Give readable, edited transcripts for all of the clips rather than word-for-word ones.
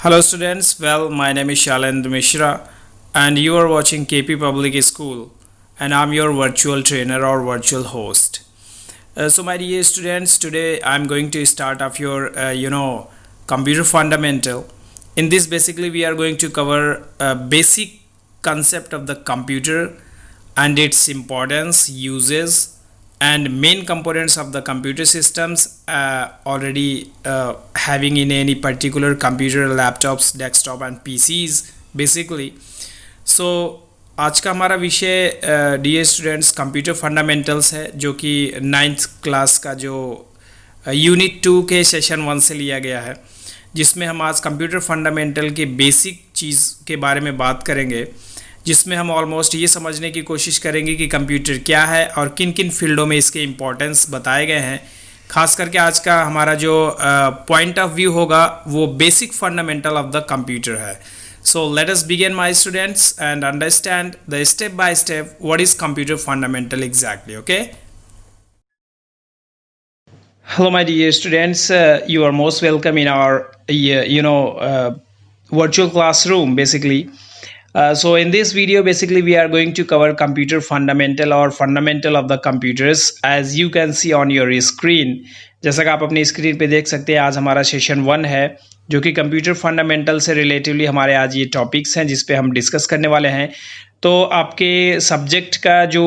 Hello students, my name is Shalendra Mishra and you are watching KP Public School and I'm your virtual trainer or virtual host. So my dear students, today I'm going to start off your computer fundamental. In this basically we are going to cover a basic concept of the computer and its importance, uses and main components of the computer systems already having in any particular computer, laptops, desktop and PCs basically. So आज का हमारा विषय dear students computer fundamentals है, जो कि 9th class का जो unit 2 के सेशन 1 से लिया गया है, जिसमें हम आज कंप्यूटर फंडामेंटल के बेसिक चीज़ के बारे में बात करेंगे, जिसमें हम ऑलमोस्ट ये समझने की कोशिश करेंगे कि कंप्यूटर क्या है और किन किन फील्डों में इसके इम्पोर्टेंस बताए गए हैं। खास करके आज का हमारा जो पॉइंट ऑफ व्यू होगा वो basic fundamental of the computer है। So let us begin, my students, and understand the step by step what is computer fundamental exactly. Okay. Hello, my dear students. You are most welcome in our virtual classroom basically. So in this video basically we are going to cover computer fundamental or fundamental of the computers, as you can see on your screen. जैसा कि आप अपनी screen पे देख सकते हैं, आज हमारा सेशन 1 है जो कि कंप्यूटर फंडामेंटल से रिलेटिवली हमारे आज ये टॉपिक्स हैं जिस पे हम डिस्कस करने वाले हैं। तो आपके सब्जेक्ट का जो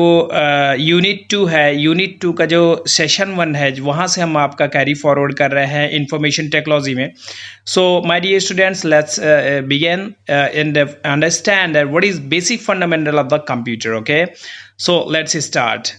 यूनिट 2 है, यूनिट 2 का जो सेशन 1 है, वहाँ से हम आपका कैरी फॉरवर्ड कर रहे हैं इंफॉर्मेशन टेक्नोलॉजी में। So my dear students, let's begin and understand what is basic fundamental of the computer. Okay, so let's start.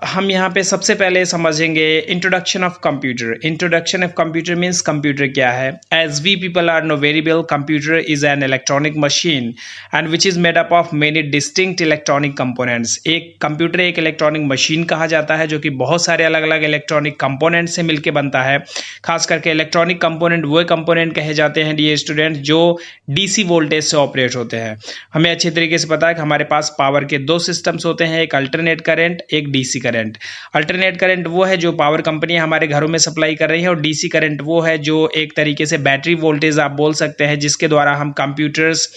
हम यहाँ पे सबसे पहले समझेंगे introduction of computer. Introduction of computer means computer क्या है। As we people are know very well, computer is an electronic machine and which is made up of many distinct electronic components. एक computer एक electronic machine कहा जाता है जो कि बहुत सारे अलग अलग इलेक्ट्रॉनिक कंपोनेंट से मिलकर बनता है। खास करके इलेक्ट्रॉनिक कंपोनेंट वो कंपोनेंट कहे जाते हैं डियर स्टूडेंट जो डीसी वोल्टेज से ऑपरेट होते हैं। हमें अच्छे तरीके से पता है कि हमारे पास पावर के 2 सिस्टम्स होते हैं, एक अल्टरनेट करंट, एक डीसी करंट। अल्टरनेट करंट वो है जो पावर कंपनियां हमारे घरों में सप्लाई कर रही है, और डीसी करंट वो है जो एक तरीके से बैटरी वोल्टेज आप बोल सकते हैं, जिसके द्वारा हम कंप्यूटर्स,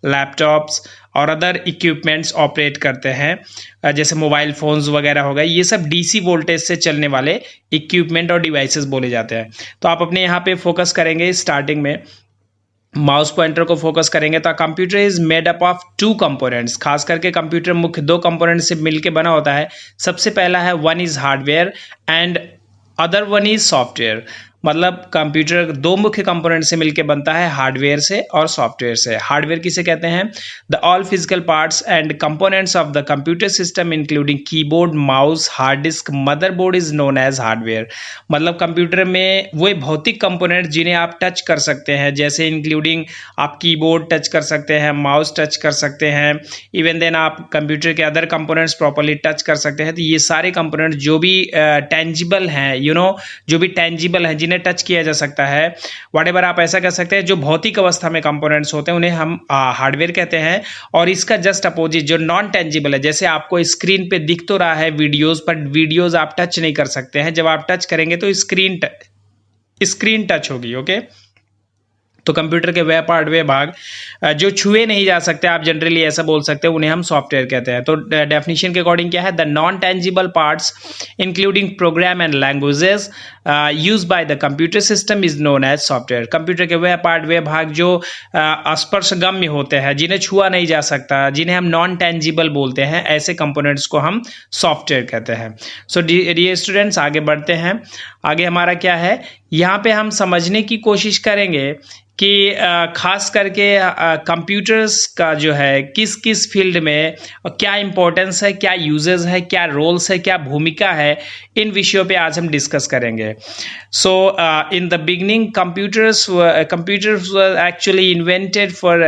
लैपटॉप्स और अदर इक्विपमेंट्स ऑपरेट करते हैं, जैसे मोबाइल फोन्स वगैरह हो गए। ये सब डीसी वोल्टेज से चलने वाले इक्विपमेंट और डिवाइसेस बोले जाते हैं। तो आप अपने यहाँ पे फोकस करेंगे, स्टार्टिंग में माउस पॉइंटर को फोकस करेंगे तो computer is made up of 2 components. खास करके कंप्यूटर मुख्य 2 कंपोनेंट से मिलकर बना होता है। सबसे पहला है one is hardware and other one is software. मतलब कंप्यूटर 2 मुख्य कंपोनेंट से मिलकर बनता है, हार्डवेयर से और सॉफ्टवेयर से। हार्डवेयर किसे कहते हैं? The all physical parts and components of the computer system including keyboard, mouse, hard disk, motherboard is known as hardware. मतलब कंप्यूटर में वो भौतिक कंपोनेंट जिन्हें आप टच कर सकते हैं, जैसे इंक्लूडिंग आप कीबोर्ड टच कर सकते हैं, माउस टच कर सकते हैं, इवन देन आप कंप्यूटर के अदर कंपोनेंट्स प्रॉपर्ली टच कर सकते हैं। तो ये सारे कंपोनेंट जो भी टेंजिबल हैं, जो भी टेंजिबल हैं, जिन्हें टच किया जा सकता है, व्हाटएवर आप ऐसा कर सकते हैं, जो भौतिक अवस्था में कंपोनेंट्स होते हैं उन्हें हम हार्डवेयर कहते हैं। और इसका जस्ट अपोजिट जो नॉन टेंजिबल है, जैसे आपको स्क्रीन पे दिख तो रहा है वीडियोस, पर वीडियोस आप टच नहीं कर सकते हैं। जब आप टच करेंगे तो स्क्रीन टच होगी। ओके, तो कंप्यूटर के वह पार्ट, वे भाग जो छुए नहीं जा सकते, आप जनरली ऐसा बोल सकते हैं, उन्हें हम सॉफ्टवेयर कहते हैं। तो डेफिनेशन के अकॉर्डिंग क्या है? The non tangible parts including program and languages use by the computer system is known as software. Computer के वह पार्ट, वे भाग जो स्पर्शगम्य होते हैं, जिन्हें छुआ नहीं जा सकता, जिन्हें हम नॉन टेंजिबल बोलते हैं, ऐसे कंपोनेंट्स को हम सॉफ्टवेयर कहते हैं। सो डियर स्टूडेंट्स, आगे बढ़ते हैं। आगे हमारा क्या है, यहाँ पे हम समझने की कोशिश करेंगे कि खास करके कंप्यूटर्स का जो है किस किस फील्ड में क्या इंपॉर्टेंस है, क्या यूजेस है, क्या रोल्स है, क्या भूमिका है, इन विषयों पे आज हम डिस्कस करेंगे। So in the beginning computers were actually invented for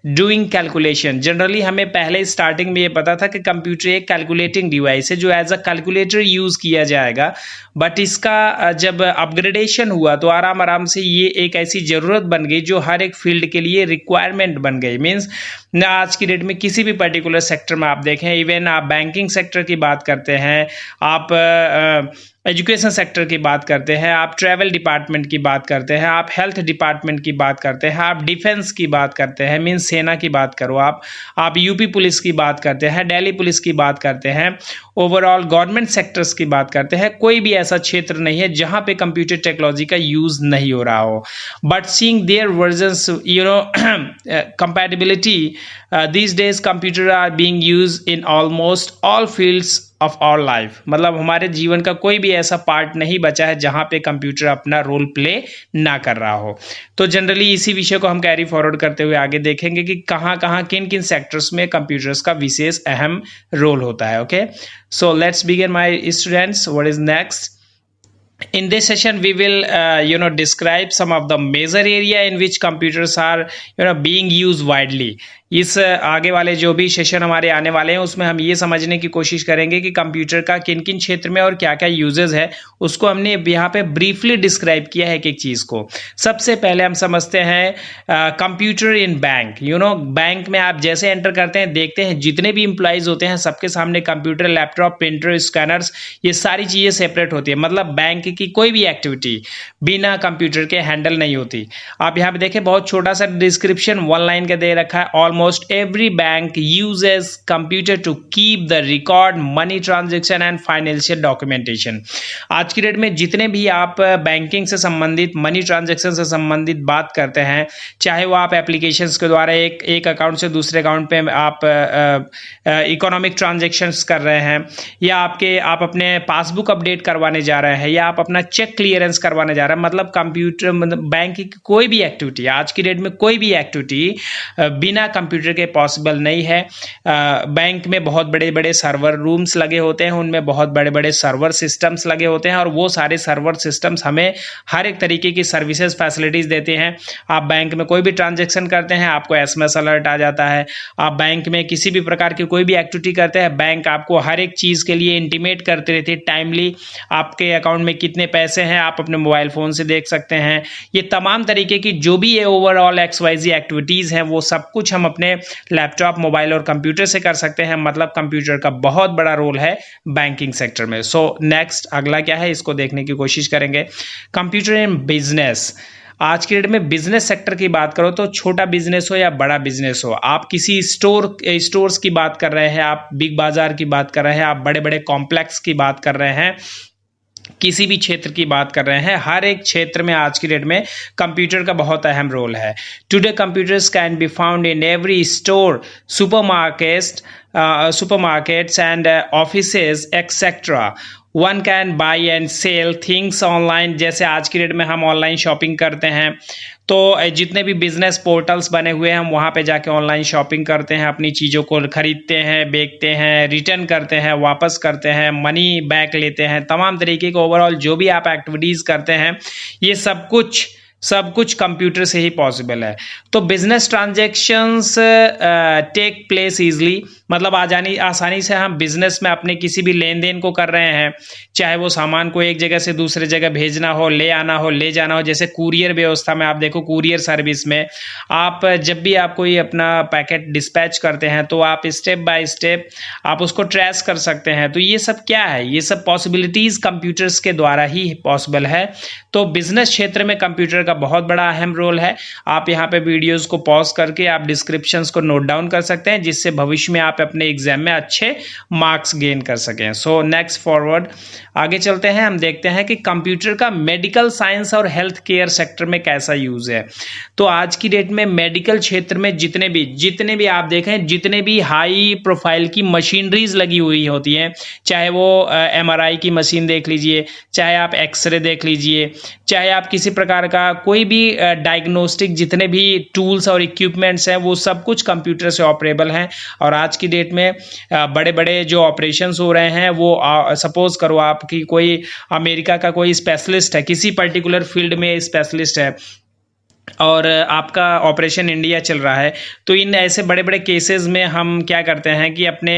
doing calculation. Generally हमें पहले स्टार्टिंग में ये पता था कि कंप्यूटर एक कैलकुलेटिंग डिवाइस है जो एज अ कैलकुलेटर यूज किया जाएगा, बट इसका जब अपग्रेडेशन हुआ तो आराम आराम से ये एक ऐसी जरूरत बन गई जो हर एक फील्ड के लिए रिक्वायरमेंट बन गई। मींस ना आज की डेट में किसी भी पर्टिकुलर सेक्टर में आप देखें, इवन आप बैंकिंग सेक्टर की बात करते हैं, आप एजुकेशन सेक्टर की बात करते हैं, आप ट्रैवल डिपार्टमेंट की बात करते हैं, आप हेल्थ डिपार्टमेंट की बात करते हैं, आप डिफेंस की बात करते हैं, मीन्स सेना की बात करो आप यूपी पुलिस की बात करते हैं, दिल्ली पुलिस की बात करते हैं, ओवरऑल गवर्नमेंट सेक्टर्स की बात करते हैं, कोई भी ऐसा क्षेत्र नहीं है जहां पे कंप्यूटर टेक्नोलॉजी का यूज नहीं हो रहा हो. But seeing their versions compatibility, these days computer are being used in almost all fields of our life. मतलब हमारे जीवन का कोई भी ऐसा पार्ट नहीं बचा है जहां पे कंप्यूटर अपना रोल प्ले ना कर रहा हो. तो जनरली इसी विषय को हम कैरी फॉरवर्ड करते हुए आगे देखेंगे कि कहां कहां किन किन सेक्टर्स में कंप्यूटर्स का विशेष अहम रोल होता है. Okay, so let's begin my students. What is next? In this session we will describe some of the major area in which computers are being used widely. इस आगे वाले जो भी सेशन हमारे आने वाले हैं उसमें हम ये समझने की कोशिश करेंगे कि कंप्यूटर का किन किन क्षेत्र में और क्या क्या यूजेस है, उसको हमने यहाँ पे ब्रीफली डिस्क्राइब किया है एक एक चीज को. सबसे पहले हम समझते हैं कंप्यूटर इन बैंक. बैंक में आप जैसे एंटर करते हैं देखते हैं जितने भी इंप्लॉइज होते हैं सबके सामने कंप्यूटर, लैपटॉप, प्रिंटर, स्कैनर्स, ये सारी चीजें सेपरेट होती है. मतलब बैंक की कोई भी एक्टिविटी बिना कंप्यूटर के हैंडल नहीं होती. आप यहाँ पे देखें बहुत छोटा सा डिस्क्रिप्शन 1 लाइन का दे रखा है. Almost every bank uses computer to keep the record, money transaction and financial documentation. आज की डेट में जितने भी आप बैंकिंग से संबंधित, मनी ट्रांजैक्शन से संबंधित बात करते हैं, चाहे वो आप एप्लीकेशंस के द्वारा एक अकाउंट से दूसरे अकाउंट पे आप इकोनॉमिक ट्रांजैक्शंस कर रहे हैं, या आप अपने पासबुक अपडेट करवाने जा रहे हैं, या आप अपना चेक क्लियरेंस करवाने जा रहे हैं, मतलब कंप्यूटर, मतलब बैंक की कोई भी एक्टिविटी, आज की डेट में कोई भी एक्टिविटी बिना कंप्यूटर के पॉसिबल नहीं है. बैंक में बहुत बड़े बड़े सर्वर रूम्स लगे होते हैं, उनमें बहुत बड़े बड़े सर्वर सिस्टम्स लगे होते हैं, और वो सारे सर्वर सिस्टम्स हमें हर एक तरीके की सर्विसेज फैसिलिटीज देते हैं. आप बैंक में कोई भी ट्रांजैक्शन करते हैं आपको एसएमएस अलर्ट आ जाता है. आप बैंक में किसी भी प्रकार की कोई भी एक्टिविटी करते हैं, बैंक आपको हर एक चीज के लिए इंटीमेट करते रहती है टाइमली. आपके अकाउंट में कितने पैसे हैं आप अपने मोबाइल फोन से देख सकते हैं. ये तमाम तरीके की जो भी ये ओवरऑल XYZ एक्टिविटीज हैं वो सब कुछ हम अपने लैपटॉप, मोबाइल और कंप्यूटर से कर सकते हैं. मतलब कंप्यूटर का बहुत बड़ा रोल है बैंकिंग सेक्टर में. सो नेक्स्ट अगला क्या है इसको देखने की कोशिश करेंगे. Computer in business. आज की डेट में बिजनेस सेक्टर की बात करो तो छोटा बिजनेस हो या बड़ा बिजनेस हो, आप किसी स्टोर्स की बात कर रहे हैं, आप बिग बाजार की बात कर रहे हैं, आप बड़े बड़े कॉम्प्लेक्स की बात कर रहे हैं, किसी भी क्षेत्र की बात कर रहे हैं, हर एक क्षेत्र में आज की डेट में कंप्यूटर का बहुत अहम रोल है. Today computers can be found in every store, supermarkets and offices etc. One can buy and sell things online. जैसे आज की डेट में हम ऑनलाइन शॉपिंग करते हैं, तो जितने भी बिजनेस पोर्टल्स बने हुए हैं हम वहाँ पे जाके ऑनलाइन शॉपिंग करते हैं, अपनी चीज़ों को खरीदते हैं, बेचते हैं, रिटर्न करते हैं, वापस करते हैं, मनी बैक लेते हैं. तमाम तरीके के ओवरऑल जो भी आप एक्टिविटीज़ करते हैं ये सब कुछ कंप्यूटर से ही पॉसिबल है. तो business transactions take place easily. मतलब आसानी से हम बिजनेस में अपने किसी भी लेन देन को कर रहे हैं, चाहे वो सामान को एक जगह से दूसरे जगह भेजना हो, ले आना हो, ले जाना हो. जैसे कुरियर व्यवस्था में आप देखो, कुरियर सर्विस में आप जब भी आप कोई अपना पैकेट डिस्पैच करते हैं तो आप स्टेप बाय स्टेप आप उसको ट्रेस कर सकते हैं. तो ये सब क्या है, ये सब पॉसिबिलिटीज कंप्यूटर्स के द्वारा ही पॉसिबल है. तो बिजनेस क्षेत्र में कंप्यूटर का बहुत बड़ा अहम रोल है. आप यहाँ पे वीडियोस को पॉज करके आप डिस्क्रिप्शंस को नोट डाउन कर सकते हैं, जिससे भविष्य में आप अपने एग्जाम में अच्छे मार्क्स गेन कर सकें. सो नेक्स्ट फॉरवर्ड आगे चलते हैं, हम देखते हैं कि कंप्यूटर का मेडिकल साइंस और हेल्थ केयर सेक्टर में कैसा यूज है. तो आज की डेट में मेडिकल क्षेत्र में जितने भी आप देखें, जितने भी हाई प्रोफाइल की मशीनरीज लगी हुई होती हैं, चाहे वो MRI की मशीन देख लीजिए, चाहे आप एक्सरे देख लीजिए, चाहे आप किसी प्रकार का कोई भी डायग्नोस्टिक जितने भी टूल्स और इक्विपमेंट्स हैं वो सब कुछ कंप्यूटर से ऑपरेबल हैं. और आज की डेट में बड़े बड़े जो ऑपरेशंस हो रहे हैं वो सपोज करो आपकी कोई अमेरिका का कोई स्पेशलिस्ट है, किसी पर्टिकुलर फील्ड में स्पेशलिस्ट है, और आपका ऑपरेशन इंडिया चल रहा है, तो इन ऐसे बड़े बड़े केसेस में हम क्या करते हैं कि अपने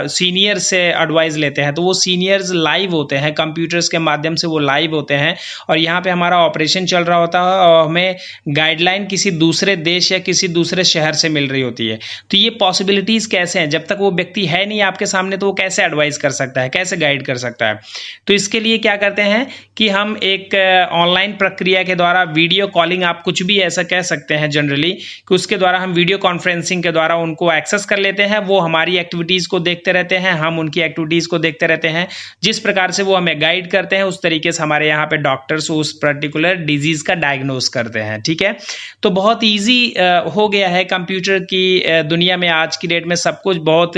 सीनियर से एडवाइस लेते हैं। तो वो सीनियर्स लाइव होते हैं, कंप्यूटर्स के माध्यम से वो लाइव होते हैं, और यहाँ पे हमारा ऑपरेशन चल रहा होता है और हमें गाइडलाइन किसी दूसरे देश या किसी दूसरे शहर से मिल रही होती है। तो ये पॉसिबिलिटीज़ कैसे हैं, जब तक वो व्यक्ति है नहीं आपके सामने तो वो कैसे एडवाइस कर सकता है, कैसे गाइड कर सकता है। तो इसके लिए क्या करते हैं कि हम एक ऑनलाइन प्रक्रिया के द्वारा वीडियो कॉलिंग, आप कुछ भी ऐसा कह सकते हैं जनरली, कि उसके द्वारा हम वीडियो कॉन्फ्रेंसिंग के द्वारा उनको एक्सेस कर लेते हैं। वो हमारी एक्टिविटीज़ को देखते रहते हैं, हम उनकी एक्टिविटीज़ को देखते रहते हैं। जिस प्रकार से वो हमें गाइड करते हैं उस तरीके से हमारे यहाँ पे डॉक्टर्स उस पर्टिकुलर डिजीज़ का डायग्नोस करते हैं। ठीक है, तो बहुत ईजी हो गया है कंप्यूटर की दुनिया में। आज की डेट में सब कुछ बहुत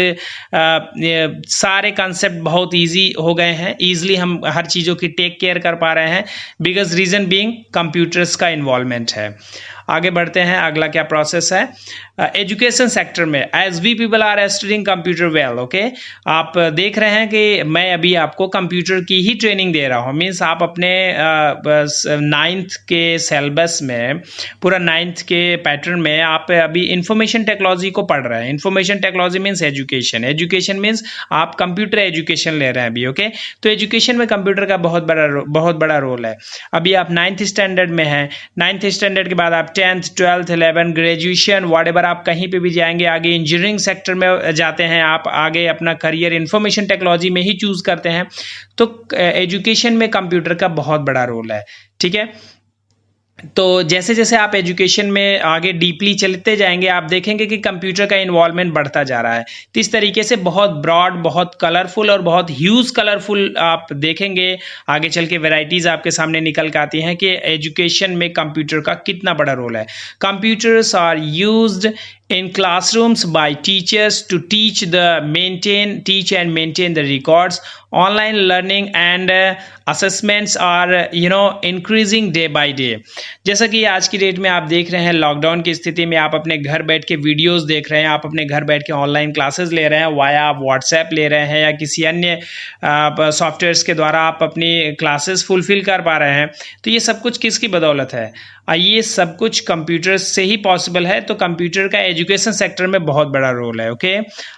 सारे कंसेप्ट बहुत ईजी हो गए हैं, ईजिली हम हर चीज़ों की टेक केयर कर पा रहे हैं, बिकॉज रीजन बीइंग कंप्यूटर्स का इन्वॉल्वमेंट है। आगे बढ़ते हैं, अगला क्या प्रोसेस है एजुकेशन सेक्टर में। As we people are studying computer well, okay, आप देख रहे हैं कि मैं अभी आपको कंप्यूटर की ही ट्रेनिंग दे रहा हूँ। मीन्स आप अपने 9th के सिलेबस में, पूरा 9th के पैटर्न में आप अभी इंफॉर्मेशन टेक्नोलॉजी को पढ़ रहे हैं। Information technology means education, education means आप कंप्यूटर एजुकेशन ले रहे हैं अभी। ओके, तो एजुकेशन में कंप्यूटर का बहुत बड़ा रोल है। अभी आप 9th स्टैंडर्ड में हैं, 9th स्टैंडर्ड के बाद आप 10th 12th 11 ग्रेजुएशन व्हाटएवर आप कहीं पे भी जाएंगे, आगे इंजीनियरिंग सेक्टर में जाते हैं, आप आगे अपना करियर इंफॉर्मेशन टेक्नोलॉजी में ही चूज करते हैं। तो एजुकेशन में कंप्यूटर का बहुत बड़ा रोल है। ठीक है, तो जैसे जैसे आप एजुकेशन में आगे डीपली चलते जाएंगे आप देखेंगे कि कंप्यूटर का इन्वॉल्वमेंट बढ़ता जा रहा है। तो इस तरीके से बहुत ब्रॉड, बहुत कलरफुल और बहुत ह्यूज कलरफुल आप देखेंगे आगे चल के वैरायटीज आपके सामने निकल के आती हैं कि एजुकेशन में कंप्यूटर का कितना बड़ा रोल है। Computers are used in classrooms by teachers to teach and maintain the records. Online learning and assessments are increasing day by day. जैसा कि आज की डेट में आप देख रहे हैं, लॉकडाउन की स्थिति में आप अपने घर बैठ के वीडियोस देख रहे हैं, आप अपने घर बैठ के ऑनलाइन क्लासेस ले रहे हैं, वाया आप व्हाट्सएप ले रहे हैं या किसी अन्य सॉफ्टवेयर्स के द्वारा आप अपनी क्लासेस फुलफिल कर पा रहे हैं। तो ये सब कुछ किसकी बदौलत है? ये सब कुछ कंप्यूटर से ही पॉसिबल है। तो कंप्यूटर का एजुकेशन सेक्टर में बहुत बड़ा रोल है। ओके,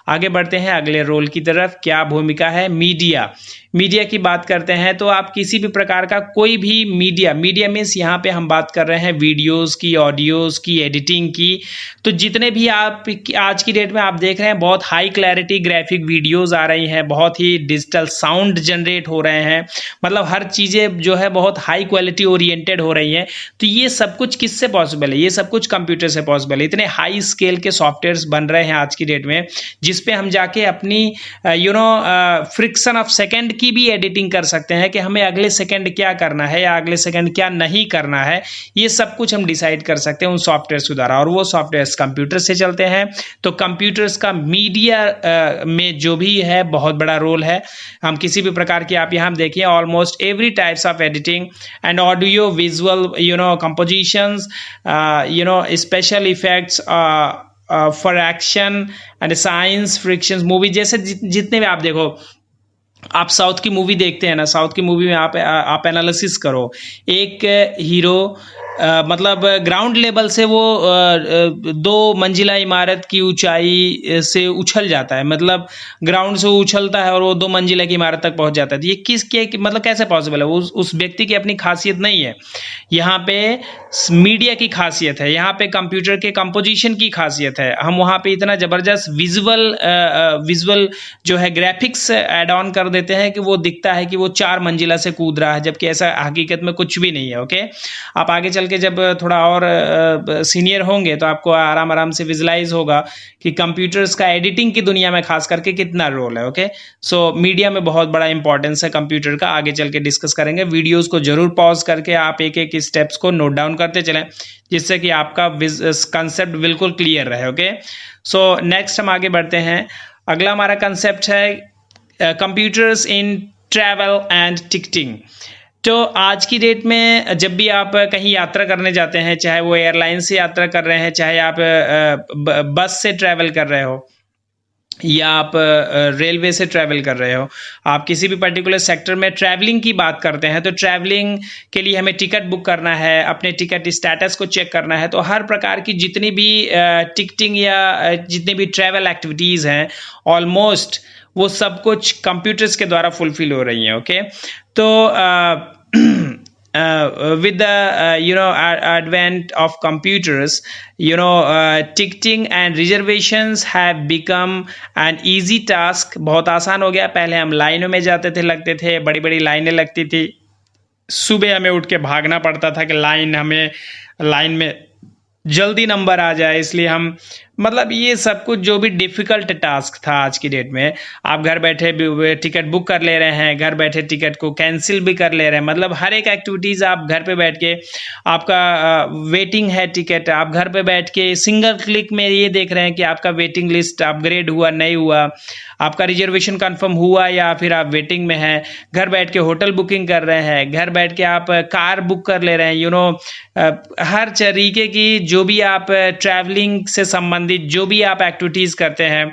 आगे बढ़ते हैं अगले रोल की तरफ। क्या भूमिका है? मीडिया की बात करते हैं तो आप किसी भी प्रकार का कोई भी मीडिया मीन्स यहाँ पे हम बात कर रहे हैं वीडियोस की, ऑडियोज की, एडिटिंग की। तो जितने भी आप आज की डेट में आप देख रहे हैं बहुत हाई क्लैरिटी ग्राफिक वीडियोस आ रही हैं, बहुत ही डिजिटल साउंड जनरेट हो रहे हैं, मतलब हर चीज़ें जो है बहुत हाई क्वालिटी ओरिएंटेड हो रही हैं। तो ये सब कुछ किससे पॉसिबल है? ये सब कुछ कंप्यूटर से पॉसिबल है। इतने हाई स्केल के सॉफ्टवेयर्स बन रहे हैं आज की डेट में जिसपे हम जाके अपनी फ्रिक्शन ऑफ सेकंड की भी एडिटिंग कर सकते हैं कि हमें अगले सेकंड क्या करना है या अगले सेकंड क्या नहीं करना है। ये सब कुछ हम डिसाइड कर सकते हैं उन सॉफ्टवेयर्स के द्वारा, और वो सॉफ्टवेयर्स कंप्यूटर से चलते हैं। तो कंप्यूटर्स का मीडिया में जो भी है बहुत बड़ा रोल है। हम किसी भी प्रकार की, आप यहाँ देखिए, almost every types of editing and audio visual compositions, special effects for action and science fiction movie, जैसे जितने भी आप देखो, आप साउथ की मूवी देखते हैं ना, साउथ की मूवी में आप एनालिसिस करो, एक हीरो मतलब ग्राउंड लेवल से वो 2 मंजिला इमारत की ऊंचाई से उछल जाता है, मतलब ग्राउंड से उछलता है और वो 2 मंजिला की इमारत तक पहुंच जाता है। ये मतलब कैसे पॉसिबल है? उस व्यक्ति की अपनी खासियत नहीं है, यहाँ पे मीडिया की खासियत है, यहाँ पे कंप्यूटर के कंपोजिशन की खासियत है। हम वहाँ पे इतना जबरदस्त विजुअल जो है ग्राफिक्स ऐड ऑन कर देते हैं कि वो दिखता है कि वो 4 मंजिला से कूद रहा है, जबकि ऐसा हकीकत में कुछ भी नहीं है। ओके, आप आगे चल के जब थोड़ा और सीनियर होंगे तो आपको आराम से विजुलाइज होगा कि कंप्यूटर्स का एडिटिंग की दुनिया में खास करके कितना रोल है। ओके, सो मीडिया में बहुत बड़ा इंपॉर्टेंस है कंप्यूटर का। आगे चल के डिस्कस करेंगे। वीडियोस को जरूर पॉज करके आप एक स्टेप्स को नोट डाउन करते चलें जिससे कि आपका कंसेप्ट बिल्कुल क्लियर रहे। ओके, सो नेक्स्ट हम आगे बढ़ते हैं। अगला हमारा कंसेप्ट है computers in travel and ticketing. तो आज की डेट में जब भी आप कहीं यात्रा करने जाते हैं, चाहे वो एयरलाइन से यात्रा कर रहे हैं, चाहे आप बस से ट्रैवल कर रहे हो, या आप रेलवे से ट्रैवल कर रहे हो, आप किसी भी पर्टिकुलर सेक्टर में ट्रैवलिंग की बात करते हैं, तो ट्रैवलिंग के लिए हमें टिकट बुक करना है, अपने टिकट स्टेटस को चेक करना है, तो हर प्रकार की जितनी भी टिकटिंग या जितनी भी ट्रैवल एक्टिविटीज़ हैं, ऑलमोस्ट वो सब कुछ कंप्यूटर्स के द्वारा फुलफिल हो रही हैं। ओके, तो with the advent of computers, ticketing and reservations have become an easy task। बहुत आसान हो गया। पहले हम लाइनों में जाते थे, लगते थे, बड़ी बड़ी लाइनें लगती थी, सुबह हमें उठ के भागना पड़ता था कि लाइन में जल्दी नंबर आ जाए, इसलिए हम मतलब ये सब कुछ जो भी डिफ़िकल्ट टास्क था आज की डेट में, आप घर बैठे भी टिकट बुक कर ले रहे हैं, घर बैठे टिकट को कैंसिल भी कर ले रहे हैं, मतलब हर एक एक्टिविटीज़ आप घर पे बैठ के, आपका वेटिंग है टिकट, आप घर पे बैठ के सिंगल क्लिक में ये देख रहे हैं कि आपका वेटिंग लिस्ट अपग्रेड हुआ नहीं हुआ, आपका रिजर्वेशन कंफर्म हुआ या फिर आप वेटिंग में हैं, घर बैठ के होटल बुकिंग कर रहे हैं, घर बैठ के आप कार बुक कर ले रहे हैं, हर तरीके की जो भी आप ट्रैवलिंग से संबंधित जो भी आप एक्टिविटीज़ करते हैं,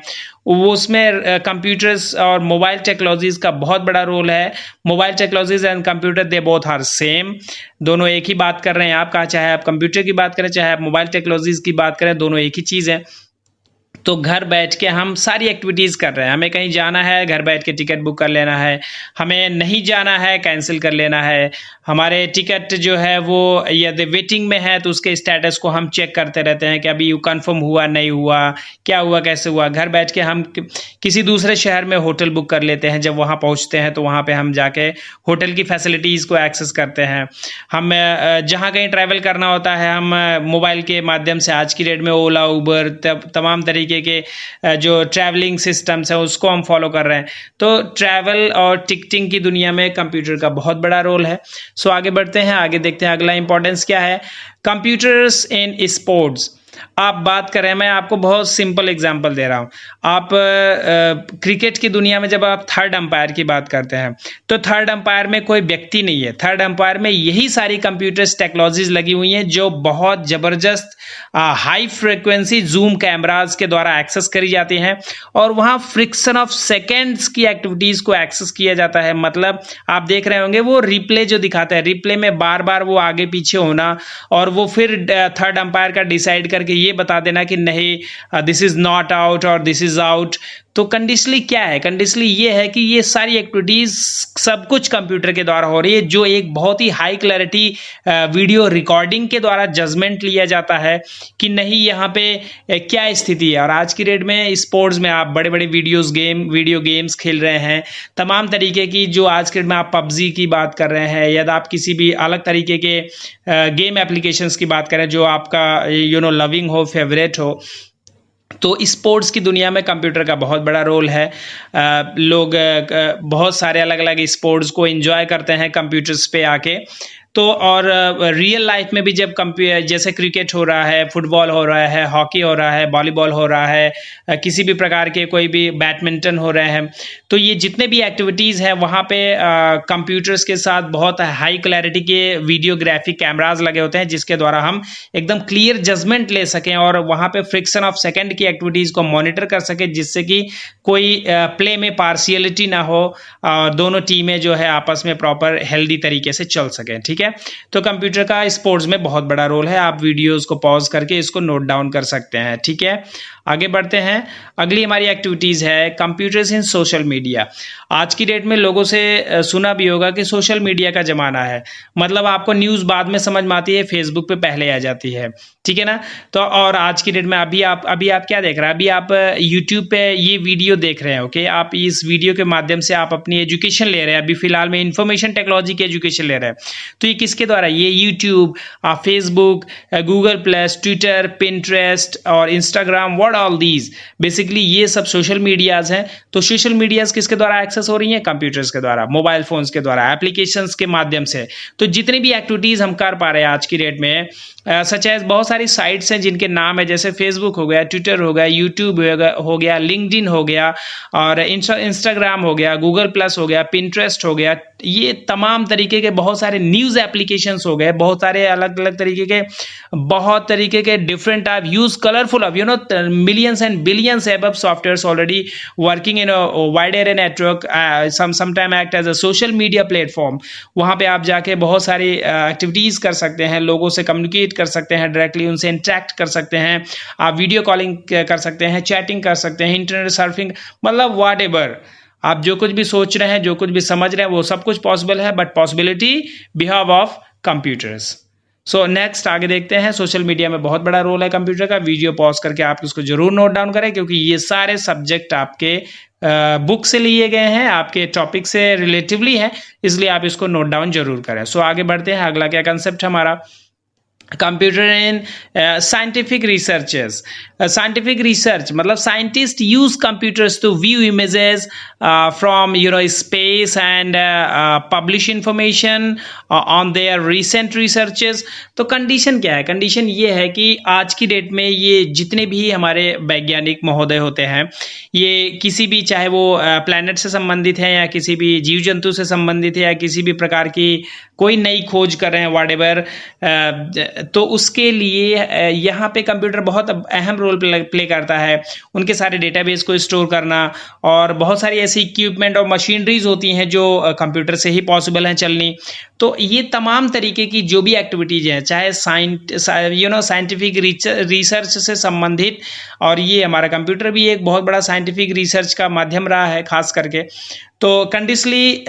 वो उसमें कंप्यूटर्स और मोबाइल टेक्नोलॉजीज़ का बहुत बड़ा रोल है। Mobile technologies and computer they both are same, दोनों एक ही बात कर रहे हैं आप, चाहे आप कंप्यूटर की बात करें, चाहे आप मोबाइल टेक्नोलॉजीज़ की बात करें, दोनों एक ही चीज़ है। तो घर बैठ के हम सारी एक्टिविटीज़ कर रहे हैं, हमें कहीं जाना है, घर बैठ के टिकट बुक कर लेना है, हमें नहीं जाना है, कैंसिल कर लेना है, हमारे टिकट जो है वो यदि वेटिंग में है तो उसके स्टेटस को हम चेक करते रहते हैं कि अभी कंफर्म हुआ नहीं हुआ, क्या हुआ कैसे हुआ। घर बैठ के हम किसी दूसरे शहर में होटल बुक कर लेते हैं, जब वहाँ पहुँचते हैं तो वहाँ पे हम जाके होटल की फैसिलिटीज़ को एक्सेस करते हैं। हम जहाँ कहीं ट्रैवल करना होता है, हम मोबाइल के माध्यम से आज की डेट में ओला, उबर, तमाम तरीके के जो ट्रैवलिंग सिस्टम्स हैं उसको हम फॉलो कर रहे हैं। तो ट्रैवल और टिकटिंग की दुनिया में कंप्यूटर का बहुत बड़ा रोल है। सो आगे बढ़ते हैं, आगे देखते हैं अगला इंपॉर्टेंस क्या है। कंप्यूटर्स इन स्पोर्ट्स, आप बात करें, मैं आपको बहुत सिंपल एग्जांपल दे रहा हूं। आप क्रिकेट की दुनिया में जब आप थर्ड अंपायर की बात करते हैं, तो थर्ड अंपायर में कोई व्यक्ति नहीं है, थर्ड अंपायर में यही सारी कंप्यूटर्स टेक्नोलॉजीज लगी हुई हैं जो बहुत ज़बरदस्त हाई फ्रिक्वेंसी जूम कैमराज के द्वारा एक्सेस करी जाती हैं, और वहाँ फ्रिक्शन ऑफ सेकेंड्स की एक्टिविटीज़ को एक्सेस किया जाता है। मतलब आप देख रहे होंगे वो रिप्ले जो दिखाता है, रिप्ले में बार बार वो आगे पीछे होना, और वो फिर थर्ड अंपायर का डिसाइड करके ये बता देना कि नहीं दिस इज नॉट आउट और दिस इज आउट। तो कंडीशनली क्या है, कंडीशनली ये है कि ये सारी एक्टिविटीज सब कुछ कंप्यूटर के द्वारा हो रही है, जो एक बहुत ही हाई क्लैरिटी वीडियो रिकॉर्डिंग के द्वारा जजमेंट लिया जाता है कि नहीं यहाँ पे क्या स्थिति है। और आज की डेट में स्पोर्ट्स में आप बड़े बड़े वीडियो गेम्स खेल रहे हैं, तमाम तरीके की जो आज के डेट में आप पबजी की बात कर रहे हैं, या आप किसी भी अलग तरीके के गेम एप्लीकेशंस की बात करें जो आपका लविंग हो, फेवरेट हो, तो स्पोर्ट्स की दुनिया में कंप्यूटर का बहुत बड़ा रोल है। लोग बहुत सारे अलग अलग स्पोर्ट्स को एंजॉय करते हैं कंप्यूटर्स पे आके। तो और रियल लाइफ में भी जब जैसे क्रिकेट हो रहा है, फुटबॉल हो रहा है, हॉकी हो रहा है, वॉलीबॉल हो रहा है, किसी भी प्रकार के कोई भी बैडमिंटन हो रहे हैं, तो ये जितने भी एक्टिविटीज़ हैं वहाँ पे कंप्यूटर्स के साथ बहुत हाई क्लैरिटी के वीडियोग्राफिक कैमराज लगे होते हैं, जिसके द्वारा हम एकदम क्लियर जजमेंट ले सकें और वहाँ पे फ्रिक्शन ऑफ सेकेंड की एक्टिविटीज़ को मॉनिटर कर सकें, जिससे कि कोई प्ले में पार्शियलिटी ना हो, दोनों टीमें जो है आपस में प्रॉपर हेल्दी तरीके से चल सकें। ठीक है, तो कंप्यूटर का स्पोर्ट्स में बहुत बड़ा रोल है। आप वीडियोस को पॉज करके इसको नोट डाउन कर सकते हैं। ठीक है, आगे बढ़ते हैं। अगली हमारी एक्टिविटीज है कंप्यूटर्स इन सोशल मीडिया। आज की डेट में लोगों से सुना भी होगा कि सोशल मीडिया का जमाना है, मतलब आपको न्यूज़ बाद में समझ में आती है, फेसबुक पे पहले आ जाती है। ठीक है ना, तो और आज की डेट में अभी आप क्या देख रहे हैं, अभी आप यूट्यूब पे ये वीडियो देख रहे हैं। ओके, आप इस वीडियो के माध्यम से आप अपनी एजुकेशन ले रहे हैं, अभी फिलहाल में इंफॉर्मेशन टेक्नोलॉजी की एजुकेशन ले रहे हैं। तो ये किसके द्वारा, ये YouTube, Facebook, Google Plus, Twitter, Pinterest और Instagram, what all these, basically ये सब सोशल मीडियाज हैं। तो सोशल मीडियाज किसके द्वारा एक्सेस हो रही हैं, कंप्यूटर्स के द्वारा, मोबाइल फोन्स के द्वारा, एप्लीकेशंस के माध्यम से। तो जितनी भी एक्टिविटीज हम कर पा रहे हैं आज की डेट में, सच एज बहुत सारी साइट्स हैं जिनके नाम है, जैसे फेसबुक हो गया, ट्विटर हो गया, यूट्यूब हो गया, लिंक्डइन हो गया, और इंस्टाग्राम हो गया, गूगल प्लस हो गया, पिंटरेस्ट हो गया, ये तमाम तरीके के बहुत सारे न्यूज़ एप्लीकेशंस हो गए, बहुत सारे अलग अलग तरीके के, बहुत तरीके के different type use colourful of millions and billions above softwares already working in a wide area network, sometime act as a social media platform. वहाँ पे आप जाके बहुत सारी एक्टिविटीज़ कर सकते हैं, लोगों से कम्युनिकेट कर सकते हैं, डायरेक्टली उनसे इंटरेक्ट कर सकते हैं, आप वीडियो कॉलिंग कर सकते हैं, चैटिंग कर सकते हैं, इंटरनेट सर्फिंग, मतलब व्हाट एवर आप जो कुछ भी सोच रहे हैं, जो कुछ भी समझ रहे हैं, वो सब कुछ पॉसिबल है, बट पॉसिबिलिटी बिहाव ऑफ कंप्यूटर्स. सो नेक्स्ट आगे देखते हैं. सोशल मीडिया में बहुत बड़ा रोल है कंप्यूटर का. वीडियो पॉज करके आप उसको जरूर नोट डाउन करें, क्योंकि ये सारे सब्जेक्ट आपके बुक से लिए गए हैं, आपके टॉपिक से रिलेटिवली है, इसलिए आप इसको नोट डाउन जरूर करें. सो आगे बढ़ते हैं. अगला क्या कंसेप्ट हमारा, computer in scientific researches. Scientific research मतलब scientist use computers to view images from space and publish information on their recent researches. तो कंडीशन क्या है, कंडीशन ये है कि आज की डेट में ये जितने भी हमारे वैज्ञानिक महोदय होते हैं, ये किसी भी, चाहे वो प्लैनेट से संबंधित है या किसी भी जीव जंतु से संबंधित है या किसी भी प्रकार की कोई नई खोज कर रहे हैं, व्हाटएवर, तो उसके लिए यहाँ पे कंप्यूटर बहुत अहम रोल प्ले करता है. उनके सारे डेटाबेस को स्टोर करना, और बहुत सारी ऐसी इक्विपमेंट और मशीनरीज होती हैं जो कंप्यूटर से ही पॉसिबल हैं चलनी. तो ये तमाम तरीके की जो भी एक्टिविटीज हैं, चाहे साइंटिफिक रिसर्च से संबंधित, और ये हमारा कंप्यूटर भी एक बहुत बड़ा साइंटिफिक रिसर्च का माध्यम रहा है खास करके. तो कंडीशनली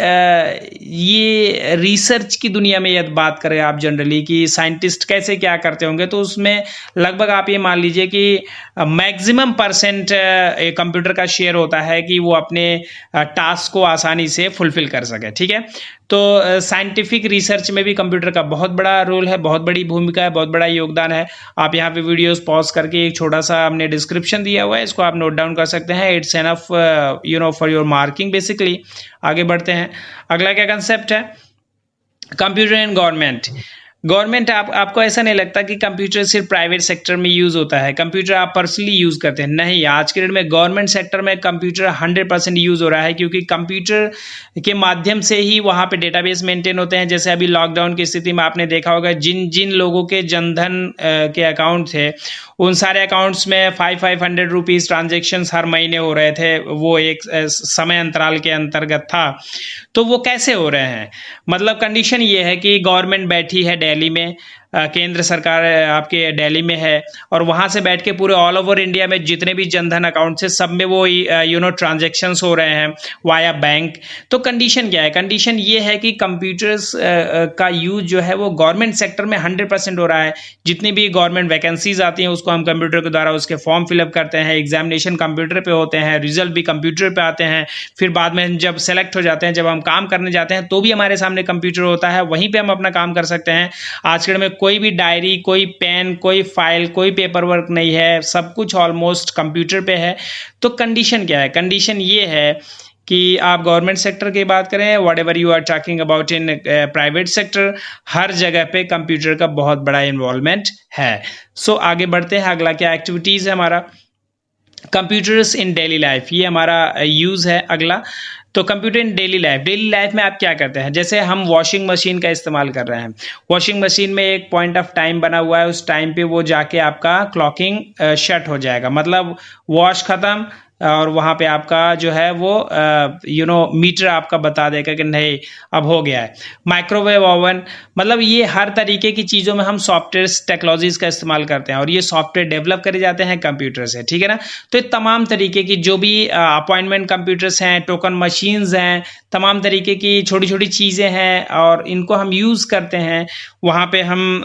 ये रिसर्च की दुनिया में यदि बात करें आप जनरली कि साइंटिस्ट कैसे क्या करते होंगे, तो उसमें लगभग आप ये मान लीजिए कि मैक्सिमम परसेंट कंप्यूटर का शेयर होता है कि वो अपने टास्क को आसानी से फुलफिल कर सके. ठीक है, तो साइंटिफिक रिसर्च में भी कंप्यूटर का बहुत बड़ा रोल है, बहुत बड़ी भूमिका है, बहुत बड़ा योगदान है. आप यहाँ पे वीडियोस पॉज करके एक छोटा सा हमने डिस्क्रिप्शन दिया हुआ है, इसको आप नोट डाउन कर सकते हैं. It's enough for your marking basically. आगे बढ़ते हैं. अगला क्या कंसेप्ट है, कंप्यूटर इन गवर्नमेंट. गवर्नमेंट, आपको ऐसा नहीं लगता कि कंप्यूटर सिर्फ प्राइवेट सेक्टर में यूज होता है, कंप्यूटर आप पर्सनली यूज करते हैं? नहीं, आज के डेट में गवर्नमेंट सेक्टर में कंप्यूटर 100% यूज हो रहा है, क्योंकि कंप्यूटर के माध्यम से ही वहाँ पे डेटाबेस मेंटेन होते हैं. जैसे अभी लॉकडाउन की स्थिति में आपने देखा होगा, जिन जिन लोगों के जनधन के अकाउंट थे, उन सारे अकाउंट्स में 500 रुपीज़ ट्रांजेक्शन हर महीने हो रहे थे, वो एक समय अंतराल के अंतर्गत था. तो वो कैसे हो रहे हैं, मतलब कंडीशन ये है कि गवर्नमेंट बैठी है दिल्ली में, केंद्र सरकार आपके दिल्ली में है, और वहां से बैठ के पूरे ऑल ओवर इंडिया में जितने भी जनधन अकाउंट है, सब में वो ट्रांजैक्शंस हो रहे हैं वाया बैंक. तो कंडीशन क्या है, कंडीशन ये है कि कंप्यूटर्स का यूज जो है वो गवर्नमेंट सेक्टर में 100% हो रहा है. जितनी भी गवर्नमेंट वैकेंसीज आती हैं उसको हम कंप्यूटर के द्वारा उसके फॉर्म फिलअप करते हैं, एग्जामिनेशन कंप्यूटर पे होते हैं, रिजल्ट भी कंप्यूटर पे आते हैं. फिर बाद में जब सेलेक्ट हो जाते हैं, जब हम काम करने जाते हैं, तो भी हमारे सामने कंप्यूटर होता है, वहीं पर हम अपना काम कर सकते हैं. आज के में कोई भी डायरी, कोई पेन, कोई फाइल, कोई पेपर वर्क नहीं है, सब कुछ ऑलमोस्ट कंप्यूटर पे है. तो कंडीशन क्या है, कंडीशन ये है कि आप गवर्नमेंट सेक्टर की बात करें, whatever you are talking about in private sector, हर जगह पे कंप्यूटर का बहुत बड़ा इन्वॉल्वमेंट है. सो आगे बढ़ते हैं. अगला क्या एक्टिविटीज है हमारा, कंप्यूटर्स इन डेली लाइफ, ये हमारा यूज है अगला. तो कंप्यूटर इन डेली लाइफ, डेली लाइफ में आप क्या करते हैं, जैसे हम वॉशिंग मशीन का इस्तेमाल कर रहे हैं. वॉशिंग मशीन में एक पॉइंट ऑफ टाइम बना हुआ है, उस टाइम पे वो जाके आपका क्लॉकिंग शट हो जाएगा, मतलब वॉश खत्म, और वहाँ पे आपका जो है वो मीटर आपका बता देगा कि नहीं अब हो गया है. माइक्रोवेव ओवन, मतलब ये हर तरीके की चीज़ों में हम सॉफ्टवेयर टेक्नोलॉजीज का इस्तेमाल करते हैं, और ये सॉफ्टवेयर डेवलप करे जाते हैं कंप्यूटर से. ठीक है ना, तो ये तमाम तरीके की जो भी अपॉइंटमेंट कंप्यूटर्स हैं, टोकन मशीन्स हैं, तमाम तरीके की छोटी छोटी चीज़ें हैं, और इनको हम यूज़ करते हैं. वहाँ पे हम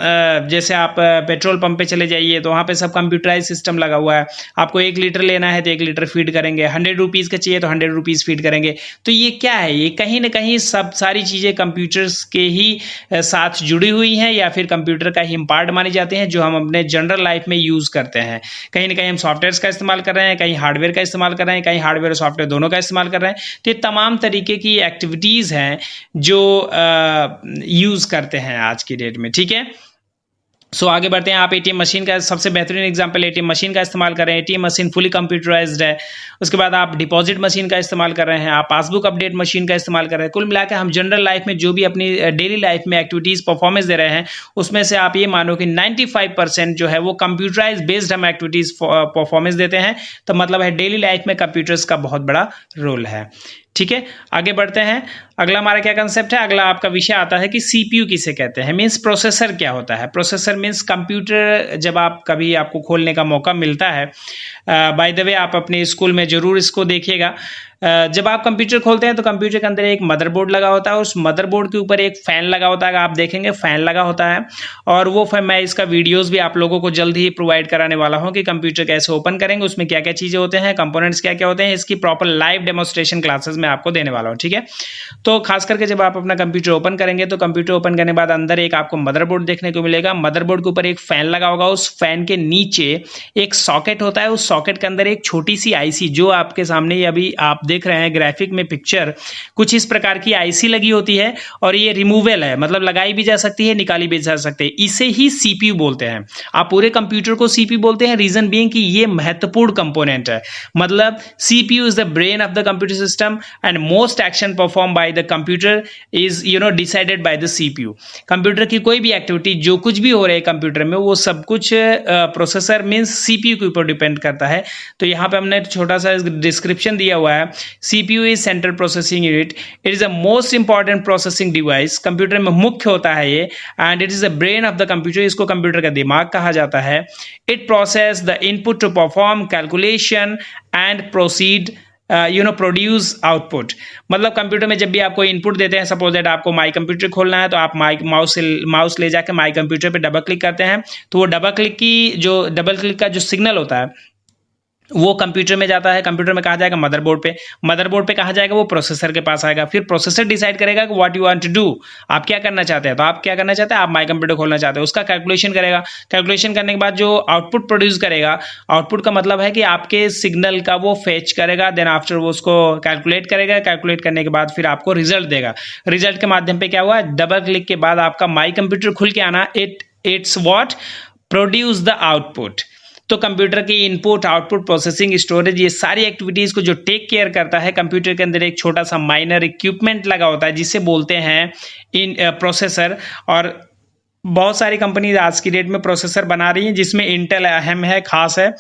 जैसे आप पेट्रोल पंप पे चले जाइए, तो वहाँ पे सब कंप्यूटराइज सिस्टम लगा हुआ है. आपको 1 लीटर लेना है तो 1 लीटर फीड करेंगे, 100 रुपीज़ का चाहिए तो 100 रुपीज़ फीड करेंगे. तो ये क्या है, ये कहीं ना कहीं सब सारी चीज़ें कंप्यूटर्स के ही साथ जुड़ी हुई हैं, या फिर कंप्यूटर का ही पार्ट माने जाते हैं, जो हम अपने जनरल लाइफ में यूज़ करते हैं. कहीं ना कहीं हम सॉफ्टवेयर का इस्तेमाल कर रहे हैं, कहीं हार्डवेयर का इस्तेमाल कर रहे हैं, कहीं हार्डवेयर और सॉफ्टवेयर दोनों का इस्तेमाल कर रहे हैं. तो ये तमाम तरीके की एक्टिविटीज़ हैं जो यूज़ करते हैं आज की डेट में. ठीक है, सो आगे बढ़ते हैं। आप एटीएम मशीन का सबसे बेहतरीन एग्जांपल एटीएम मशीन का इस्तेमाल कर रहे हैं। एटीएम मशीन फुली कंप्यूटराइज्ड है। उसके बाद आप डिपॉजिट मशीन का इस्तेमाल कर रहे हैं, आप पासबुक अपडेट मशीन का इस्तेमाल कर रहे हैं। कुल मिलाकर हम जनरल लाइफ में जो भी अपनी डेली लाइफ में एक्टिविटीज परफॉर्मेंस दे रहे हैं, उसमें से आप ये मानो कि 95% जो है वो कंप्यूटराइज बेस्ड हम एक्टिविटीज परफॉर्मेंस देते हैं। तो मतलब है डेली लाइफ में कंप्यूटर्स का बहुत बड़ा रोल है। ठीक है, आगे बढ़ते हैं। अगला हमारा क्या कंसेप्ट है, अगला आपका विषय आता है कि सीपीयू किसे कहते हैं, मींस प्रोसेसर क्या होता है। Processor means computer. जब आप कभी आपको खोलने का मौका मिलता है, बाय द वे आप अपने स्कूल में जरूर इसको देखिएगा। जब आप कंप्यूटर खोलते हैं तो कंप्यूटर के अंदर एक मदरबोर्ड लगा होता है, उस मदरबोर्ड के ऊपर एक फैन लगा होता है। आप देखेंगे फैन लगा होता है, और वो फैन, मैं इसका वीडियोस भी आप लोगों को जल्द ही प्रोवाइड कराने वाला हूं कि कंप्यूटर कैसे ओपन करेंगे, उसमें क्या क्या चीजें होते हैं, कंपोनेंट्स क्या क्या होते हैं। इसकी प्रॉपर लाइव डेमोस्ट्रेशन क्लासेस में आपको देने वाला हूं। ठीक है, तो खास करके जब आप अपना कंप्यूटर ओपन करेंगे तो कंप्यूटर ओपन करने के बाद अंदर एक आपको मदरबोर्ड देखने को मिलेगा। मदरबोर्ड के ऊपर एक फैन लगा होगा, उस फैन के नीचे एक सॉकेट होता है, उस सॉकेट के अंदर एक छोटी सी आईसी, जो आपके सामने ये अभी आप देख रहे हैं ग्राफिक में पिक्चर, कुछ इस प्रकार की आईसी लगी होती है। और ये रिमूवेबल है, मतलब लगाई भी जा सकती है, निकाली भी जा सकती है। इसे ही सीपीयू बोलते हैं। आप पूरे कंप्यूटर को सीपीयू बोलते हैं, रीजन बीइंग कि ये महत्वपूर्ण कंपोनेंट है। मतलब CPU is the brain of the computer system and most action perform by the computer is decided by the CPU. Computer की कोई भी एक्टिविटी, जो कुछ भी हो रहा है कंप्यूटर में, वो सब कुछ प्रोसेसर मींस सीपीयू के ऊपर डिपेंड करता है। तो यहाँ पे हमने छोटा सा डिस्क्रिप्शन दिया हुआ है। CPU is central processing unit, it is a most important processing device. Computer में मुख्य होता है ये, and it is the brain of the computer. इसको कंप्यूटर का दिमाग कहा जाता है। It process the input to perform calculation and proceed produce output. मतलब कंप्यूटर में जब भी आपको इनपुट देते हैं, सपोज दैट आपको माई कंप्यूटर खोलना है, तो आप माउस ले जाकर माई कंप्यूटर पे डबल क्लिक करते हैं, तो वो डबल क्लिक का जो सिग्नल होता है वो कंप्यूटर में जाता है। कंप्यूटर में कहा जाएगा मदरबोर्ड पे, मदरबोर्ड पे कहा जाएगा वो प्रोसेसर के पास आएगा। फिर प्रोसेसर डिसाइड करेगा कि what you want to do, आप क्या करना चाहते हैं। तो आप क्या करना चाहते हैं, आप माई कंप्यूटर खोलना चाहते हैं, उसका कैलकुलेशन करेगा। कैलकुलेशन करने के बाद जो आउटपुट प्रोड्यूस करेगा, आउटपुट का मतलब है कि आपके सिग्नल का वो फेच करेगा, देन आफ्टर वो उसको कैलकुलेट करेगा। कैलकुलेट करने के बाद फिर आपको रिजल्ट देगा। रिजल्ट के माध्यम पे क्या हुआ, डबल क्लिक के बाद आपका माई कंप्यूटर खुल के आना, it's what produce the output. तो कंप्यूटर की इनपुट, आउटपुट, प्रोसेसिंग, स्टोरेज, ये सारी एक्टिविटीज को जो टेक केयर करता है, कंप्यूटर के अंदर एक छोटा सा माइनर इक्विपमेंट लगा होता है जिसे बोलते हैं प्रोसेसर। और बहुत सारी कंपनीज आज की डेट में प्रोसेसर बना रही हैं, जिसमें इंटेल अहम है, खास है,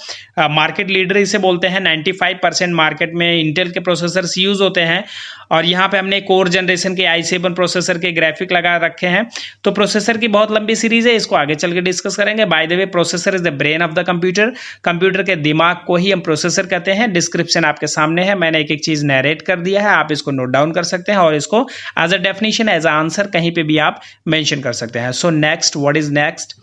मार्केट लीडर इसे बोलते हैं। 95% मार्केट में इंटेल के प्रोसेसर्स यूज होते हैं। और यहाँ पे हमने कोर जनरेशन के i7 प्रोसेसर के ग्राफिक लगा रखे हैं। तो प्रोसेसर की बहुत लंबी सीरीज है, इसको आगे चल के डिस्कस करेंगे। By the way, processor is the brain of the computer. Computer के दिमाग को ही हम प्रोसेसर कहते हैं। डिस्क्रिप्शन आपके सामने है, मैंने एक एक चीज नरेट कर दिया है, आप इसको नोट डाउन कर सकते हैं और इसको as a definition, as a answer कहीं पे भी आप मेंशन कर सकते हैं। So next, what is next.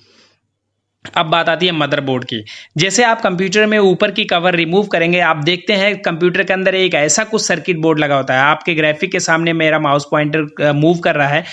अब बात आती है मदरबोर्ड की। जैसे आप कंप्यूटर में ऊपर की कवर रिमूव करेंगे, आप देखते हैं कंप्यूटर के अंदर एक ऐसा कुछ सर्किट बोर्ड लगा होता है। आपके ग्राफिक के सामने मेरा माउस पॉइंटर मूव कर रहा है,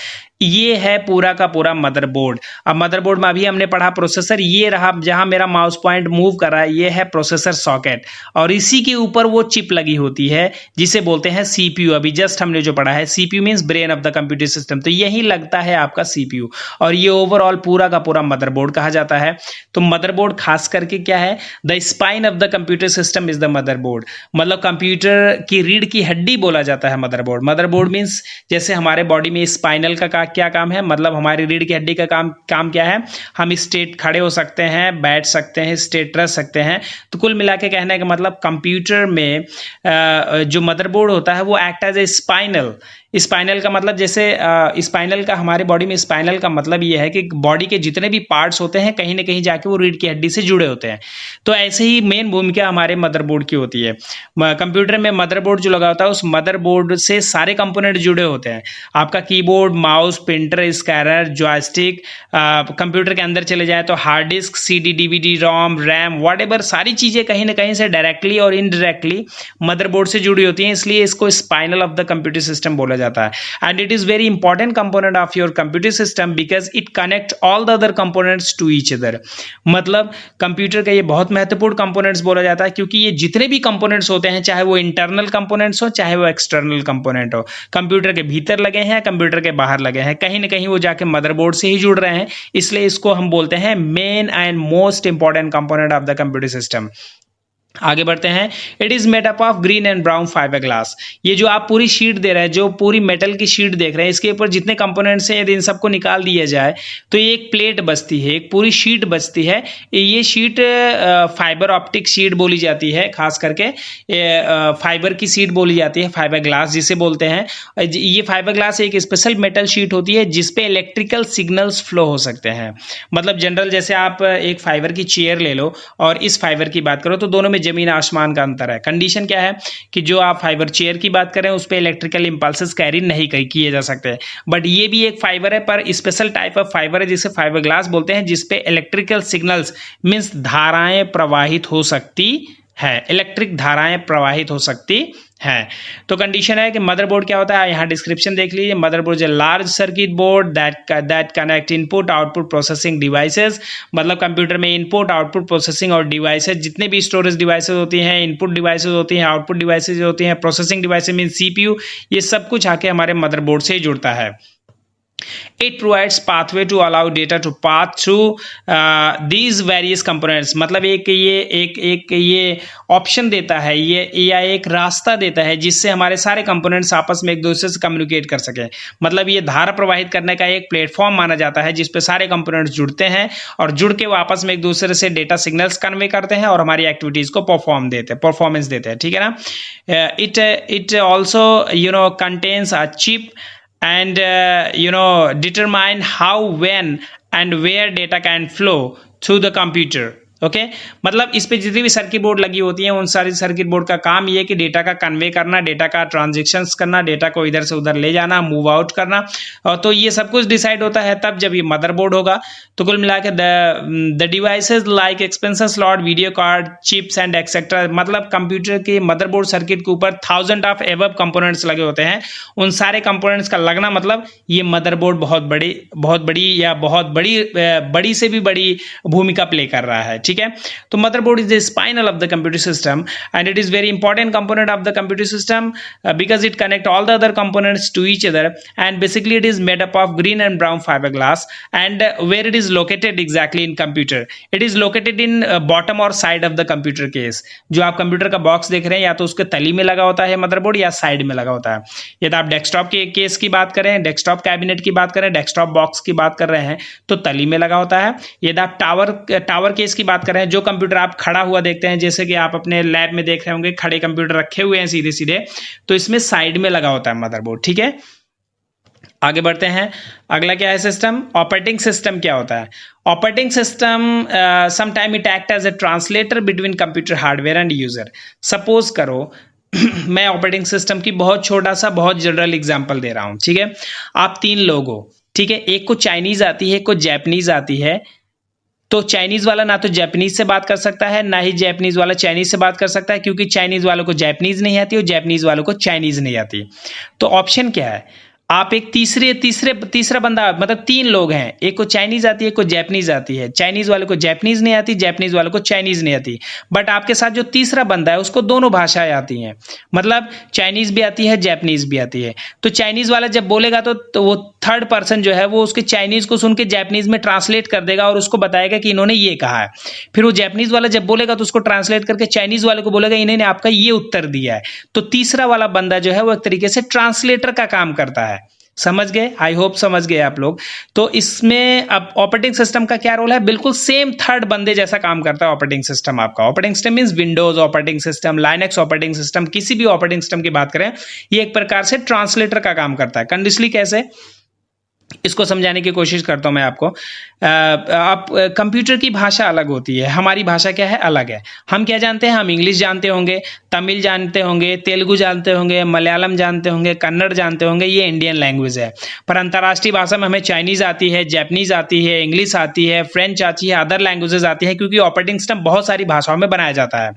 ये है पूरा का पूरा मदरबोर्ड। अब मदरबोर्ड में अभी हमने पढ़ा प्रोसेसर, ये रहा जहां मेरा माउस पॉइंट मूव कर रहा है, ये है प्रोसेसर सॉकेट। और इसी के ऊपर वो चिप लगी होती है जिसे बोलते हैं सीपीयू। अभी जस्ट हमने जो पढ़ा है, CPU means brain of the computer system. तो यही लगता है आपका सीपीयू, और ये ओवरऑल पूरा का पूरा मदरबोर्ड कहा जाता है। तो मदरबोर्ड खास करके क्या है, the spine of the computer system is the motherboard. मतलब कंप्यूटर की रीढ़ की हड्डी बोला जाता है मदरबोर्ड। मदरबोर्ड मींस जैसे हमारे बॉडी में स्पाइनल का क्या काम है, मतलब हमारी रीढ़ की हड्डी का काम क्या है, हम स्ट्रेट खड़े हो सकते हैं, बैठ सकते हैं, स्ट्रेट रह सकते हैं। तो कुल मिला के कहने का मतलब कंप्यूटर में जो मदरबोर्ड होता है वो एक्ट एज ए स्पाइनल का मतलब, जैसे स्पाइनल का हमारे बॉडी में स्पाइनल का मतलब ये है कि बॉडी के जितने भी पार्ट्स होते हैं कहीं ना कहीं जाके वो रीढ़ की हड्डी से जुड़े होते हैं। तो ऐसे ही मेन भूमिका हमारे मदरबोर्ड की होती है। कंप्यूटर में मदरबोर्ड जो लगा होता है, उस मदरबोर्ड से सारे कंपोनेंट जुड़े होते हैं। आपका keyboard, mouse, printer, scanner, joystick, computer के अंदर चले जाए तो हार्ड डिस्क, सीडी, डीवीडी, रोम, रैम, व्हाटएवर, सारी चीजें कहीं ना कहीं से डायरेक्टली और इनडायरेक्टली मदरबोर्ड से जुड़ी होती हैं। इसलिए इसको spinal of the computer system बोला जाता है। And it is very important component of your computer system because it connect all the other components to each other. मतलब कंप्यूटर का ये बहुत महत्वपूर्ण कंपोनेंट्स बोला जाता है क्योंकि ये जितने भी कंपोनेंट्स होते हैं, चाहे वो इंटरनल कंपोनेंट्स हो चाहे वो एक्सटर्नल कंपोनेंट हो, कंप्यूटर के भीतर लगे हैं कंप्यूटर के बाहर लगे हैं, कहीं ना कहीं वो जाके मदरबोर्ड से ही जुड़ रहे हैं, इसलिए इसको हम बोलते हैं main and most important component of the computer system. आगे बढ़ते हैं। It is made up of green and brown fibre glass. ये जो आप पूरी शीट दे रहे हैं, जो पूरी मेटल की शीट देख रहे हैं, इसके ऊपर जितने कंपोनेंट्स हैं यदि इन सबको निकाल दिया जाए तो ये एक प्लेट बचती है, एक पूरी शीट बचती है। ये शीट फाइबर ऑप्टिक शीट बोली जाती है, खास करके फाइबर की शीट बोली जाती है, फाइबर ग्लास जिसे बोलते हैं। ये फाइबर ग्लास एक स्पेशल मेटल शीट होती है जिसपे इलेक्ट्रिकल सिग्नल्स फ्लो हो सकते हैं। मतलब जनरल जैसे आप एक फाइबर की चेयर ले लो और इस फाइबर की बात करो तो दोनों में जमीन आसमान का अंतर है। कंडीशन क्या है कि जो आप फाइबर चेयर की बात करें उस पे इलेक्ट्रिकल इंपल्सेस कैरी नहीं किए जा सकते, बट ये भी एक फाइबर है पर स्पेशल टाइप ऑफ फाइबर है जिसे फाइबर ग्लास बोलते हैं, जिसपे इलेक्ट्रिकल सिग्नल्स मींस धाराएं प्रवाहित हो सकती है, इलेक्ट्रिक धाराएं प्रवाहित हो सकती है। तो कंडीशन है कि मदरबोर्ड क्या होता है, यहाँ डिस्क्रिप्शन देख लीजिए। Motherboard is large circuit board that connect input output processing devices. मतलब कंप्यूटर में इनपुट आउटपुट प्रोसेसिंग और डिवाइसेस, जितने भी स्टोरेज डिवाइसेस होती हैं, इनपुट डिवाइसेस होती हैं, आउटपुट डिवाइसेस होती हैं, प्रोसेसिंग डिवाइसेस मीन सीपीयू, ये सब कुछ आके हमारे मदरबोर्ड से ही जुड़ता है। It provides pathway to allow data to pass through these various components। मतलब एक ये ऑप्शन देता है, ये या एक रास्ता देता है जिससे हमारे सारे कंपोनेंट्स आपस में एक दूसरे से कम्युनिकेट कर सके। मतलब ये धारा प्रवाहित करने का एक प्लेटफॉर्म माना जाता है जिसपे सारे कंपोनेंट्स जुड़ते हैं और जुड़ के वो आपस में एक दूसरे से डेटा सिग्नल्स कन्वे करते हैं और हमारी एक्टिविटीज को परफॉर्मेंस देते हैं, ठीक है ना। It also contains a chip and determine how, when and where data can flow through the computer। Okay मतलब इस पे जितनी भी सर्किट बोर्ड लगी होती हैं उन सारी सर्किट बोर्ड का काम ये है कि डेटा का कन्वे करना, डेटा का ट्रांजेक्शन्स करना, डेटा को इधर से उधर ले जाना, मूव आउट करना। तो ये सब कुछ डिसाइड होता है तब जब ये मदरबोर्ड होगा। तो कुल मिला के the devices like expansion slot, video card, chips and etcetera. मतलब कंप्यूटर के मदरबोर्ड सर्किट के ऊपर 1000 ऑफ एबव कंपोनेंट्स लगे होते हैं। उन सारे कंपोनेंट्स का लगना मतलब ये मदरबोर्ड बहुत बड़ी से भी बड़ी भूमिका प्ले कर रहा है, ठीक है। तो motherboard is the spinal of the computer system and it is very important component of the computer system because it connect all the other components to each other and basically it is made up of green and brown fibre glass and where it is located exactly in computer, it is located in bottom or side of the computer case. जो आप computer का box देख रहे हैं या तो उसके तली में लगा होता है मदरबोर्ड या साइड में लगा होता है। यदि आप डेस्कटॉप के केस की बात करें, डेस्कटॉप कैबिनेट की बात करें, डेस्कटॉप बॉक्स की बात कर रहे हैं तो तली में लगा होता है। यदि आप टावर केस की बात कर रहे हैं, जो कंप्यूटर आप खड़ा हुआ देखते हैं, जैसे कि आप अपने लैब में देख रहे होंगे खड़े कंप्यूटर रखे हुए हैं सीधे सीधे, तो इसमें साइड में लगा होता है मदरबोर्ड, ठीक है। आगे बढ़ते हैं। अगला क्या है सिस्टम, ऑपरेटिंग सिस्टम क्या होता है। Operating system sometime it act as a translator between computer hardware and user. Suppose करो मैं ऑपरेटिंग सिस्टम की बहुत छोटा सा बहुत जनरल एग्जांपल दे रहा हूं, ठीक है। आप 3 लोग हो, ठीक है। एक को चाइनीज आती है, एक को जैपनीज आती है। तो चाइनीज वाला ना तो जापानीज से बात कर सकता है, ना ही जापानीज वाला चाइनीज से बात कर सकता है, क्योंकि चाइनीज वालों को जापानीज नहीं आती और जापानीज वालों को चाइनीज नहीं आती। तो ऑप्शन क्या है, आप एक तीसरा बंदा, मतलब 3 लोग हैं, एक को चाइनीज आती है, एक को जापानीज आती है। चाइनीज वाले को जापानीज नहीं आती, जापानीज वाले को चाइनीज नहीं आती, बट आपके साथ जो तीसरा बंदा है उसको दोनों भाषाएं आती हैं, मतलब चाइनीज भी आती है, जापानीज भी आती है। तो चाइनीज वाला जब बोलेगा तो वो थर्ड पर्सन जो है वो उसके चाइनीज को सुन के जापानीज में ट्रांसलेट कर देगा और उसको बताएगा कि इन्होंने ये कहा है। फिर वो जापानीज वाला जब बोलेगा तो उसको ट्रांसलेट करके चाइनीज वाले को बोलेगा इन्होंने आपका ये उत्तर दिया है। तो तीसरा वाला बंदा जो है वो एक तरीके से ट्रांसलेटर का काम करता है। समझ गए, आई होप समझ गए आप लोग। तो इसमें अब ऑपरेटिंग सिस्टम का क्या रोल है, बिल्कुल सेम थर्ड बंदे जैसा काम करता है ऑपरेटिंग सिस्टम आपका। Operating system means Windows operating system, Linux operating system, किसी भी ऑपरेटिंग सिस्टम की बात करें, ये एक प्रकार से ट्रांसलेटर का काम करता है। कंडीशनली कैसे, इसको समझाने की कोशिश करता हूं मैं आपको। आप कंप्यूटर की भाषा अलग होती है, हमारी भाषा क्या है, अलग है। हम क्या जानते हैं, हम इंग्लिश जानते होंगे, तमिल जानते होंगे, तेलुगु जानते होंगे, मलयालम जानते होंगे, कन्नड़ जानते होंगे, ये इंडियन लैंग्वेज है। पर अंतर्राष्ट्रीय भाषा में हमें चाइनीज आती है, जापानीज आती है, इंग्लिश आती है, फ्रेंच आती है, अदर लैंग्वेजेस आती है, क्योंकि ऑपरेटिंग सिस्टम बहुत सारी भाषाओं में बनाया जाता है।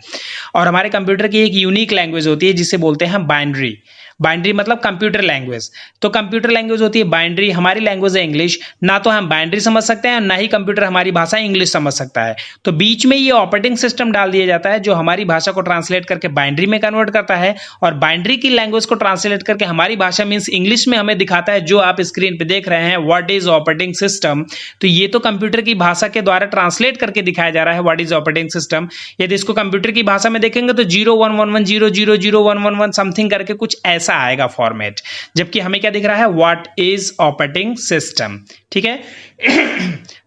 और हमारे कंप्यूटर की एक यूनिक लैंग्वेज होती है जिसे बोलते हैं बाइनरी। बाइनरी मतलब कंप्यूटर लैंग्वेज। तो कंप्यूटर लैंग्वेज होती है बाइनरी, हमारी लैंग्वेज है इंग्लिश, ना तो हम बाइनरी समझ सकते हैं ना ही कंप्यूटर हमारी भाषा इंग्लिश समझ सकता है। तो बीच में ये ऑपरेटिंग सिस्टम डाल दिया जाता है जो हमारी भाषा को ट्रांसलेट करके बाइनरी में कन्वर्ट करता है, और बाइनरी की लैंग्वेज को ट्रांसलेट करके हमारी भाषा मींस इंग्लिश में हमें दिखाता है, जो आप स्क्रीन पे देख रहे हैं व्हाट इज ऑपरेटिंग सिस्टम। तो ये तो कंप्यूटर की भाषा के द्वारा ट्रांसलेट करके दिखाया जा रहा है व्हाट इज ऑपरेटिंग सिस्टम। यदि इसको कंप्यूटर की भाषा में देखेंगे तो 0111000111 समथिंग करके कुछ ऐसा आएगा फॉर्मेट, जबकि हमें क्या दिख रहा है व्हाट इज ऑपरेटिंग सिस्टम। ठीक है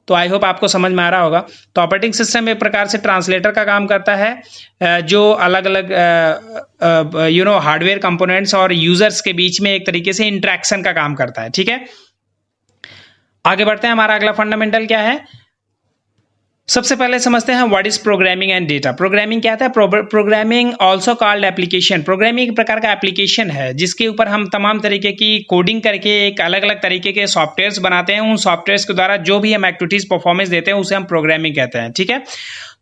तो आई होप आपको समझ में आ रहा होगा। तो ऑपरेटिंग सिस्टम एक प्रकार से ट्रांसलेटर का काम करता है, जो अलग अलग हार्डवेयर कंपोनेंट्स और यूजर्स के बीच में एक तरीके से इंटरेक्शन का काम करता है। ठीक है, आगे बढ़ते हैं। हमारा अगला फंडामेंटल क्या है, सबसे पहले समझते हैं what is programming and data. Programming क्या था, programming also called application. Programming एक प्रकार का एप्लीकेशन है जिसके ऊपर हम तमाम तरीके की कोडिंग करके एक अलग अलग तरीके के सॉफ्टवेयर्स बनाते हैं। उन सॉफ्टवेयर्स के द्वारा जो भी हम एक्टिविटीज परफॉर्मेंस देते हैं उसे हम प्रोग्रामिंग कहते हैं। ठीक है,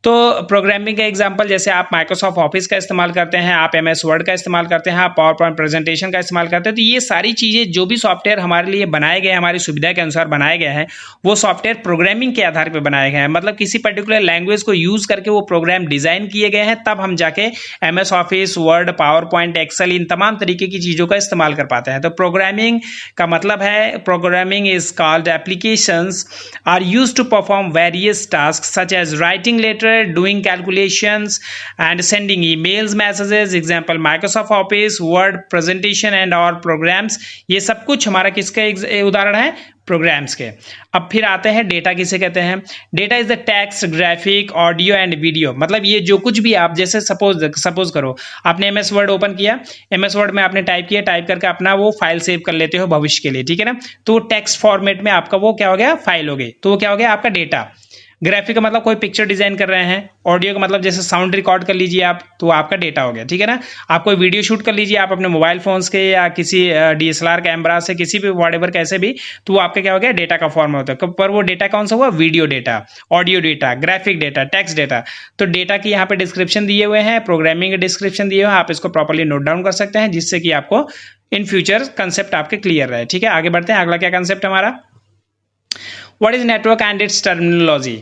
तो प्रोग्रामिंग का एग्जांपल जैसे आप माइक्रोसॉफ्ट ऑफिस का इस्तेमाल करते हैं, आप एमएस वर्ड का इस्तेमाल करते हैं, आप पावर पॉइंट प्रेजेंटेशन का इस्तेमाल करते हैं। तो ये सारी चीज़ें जो भी सॉफ्टवेयर हमारे लिए बनाए गए हैं, हमारी सुविधा के अनुसार बनाए गए हैं, वो सॉफ्टवेयर प्रोग्रामिंग के आधार पर बनाए गए हैं। मतलब किसी पर्टिकुलर लैंग्वेज को यूज करके वो प्रोग्राम डिजाइन किए गए हैं, तब हम जाके MS Office, Word, PowerPoint, Excel, इन तमाम तरीके की चीज़ों का इस्तेमाल कर पाते हैं। तो प्रोग्रामिंग का मतलब है programming is called applications are used to perform various task such as writing letter, doing calculations and sending emails, messages, example Microsoft Office, Word, presentation and और programs। ये सब कुछ हमारा किसके उदाहरण है, प्रोग्राम्स के। अब फिर आते हैं डेटा किसे कहते हैं। Data is the text, graphic, audio and video. मतलब ये जो कुछ भी आप जैसे सपोज करो आपने एमएस वर्ड ओपन किया, एमएस वर्ड में आपने टाइप किया, टाइप करके अपना वो फाइल सेव कर लेते हो भविष्य के लिए। ठीक है ना, तो टेक्स्ट फॉर्मेट में आपका वो क्या हो गया, फाइल हो गई, तो वो क्या हो गया आपका डेटा। ग्राफिक का मतलब कोई पिक्चर डिजाइन कर रहे हैं, ऑडियो का मतलब जैसे साउंड रिकॉर्ड कर लीजिए आप, तो आपका डेटा हो गया। ठीक है ना, आप कोई वीडियो शूट कर लीजिए आप अपने मोबाइल फोन्स के या किसी डीएसएलआर कैमरा से, किसी भी व्हाटएवर कैसे भी, तो वो आपका क्या हो गया, डेटा का फॉर्म होता है। पर वो डेटा कौन सा हुआ, video data, audio data, graphic data, text data. तो डेटा की यहाँ पे डिस्क्रिप्शन दिए हुए हैं, प्रोग्रामिंग के डिस्क्रिप्शन दिए हुए हैं, आप इसको प्रॉपर्ली नोट डाउन कर सकते हैं जिससे कि आपको इन फ्यूचर कंसेप्ट आपके क्लियर रहे। ठीक है, आगे बढ़ते हैं। अगला क्या कंसेप्ट हमारा, what is network and it's terminology.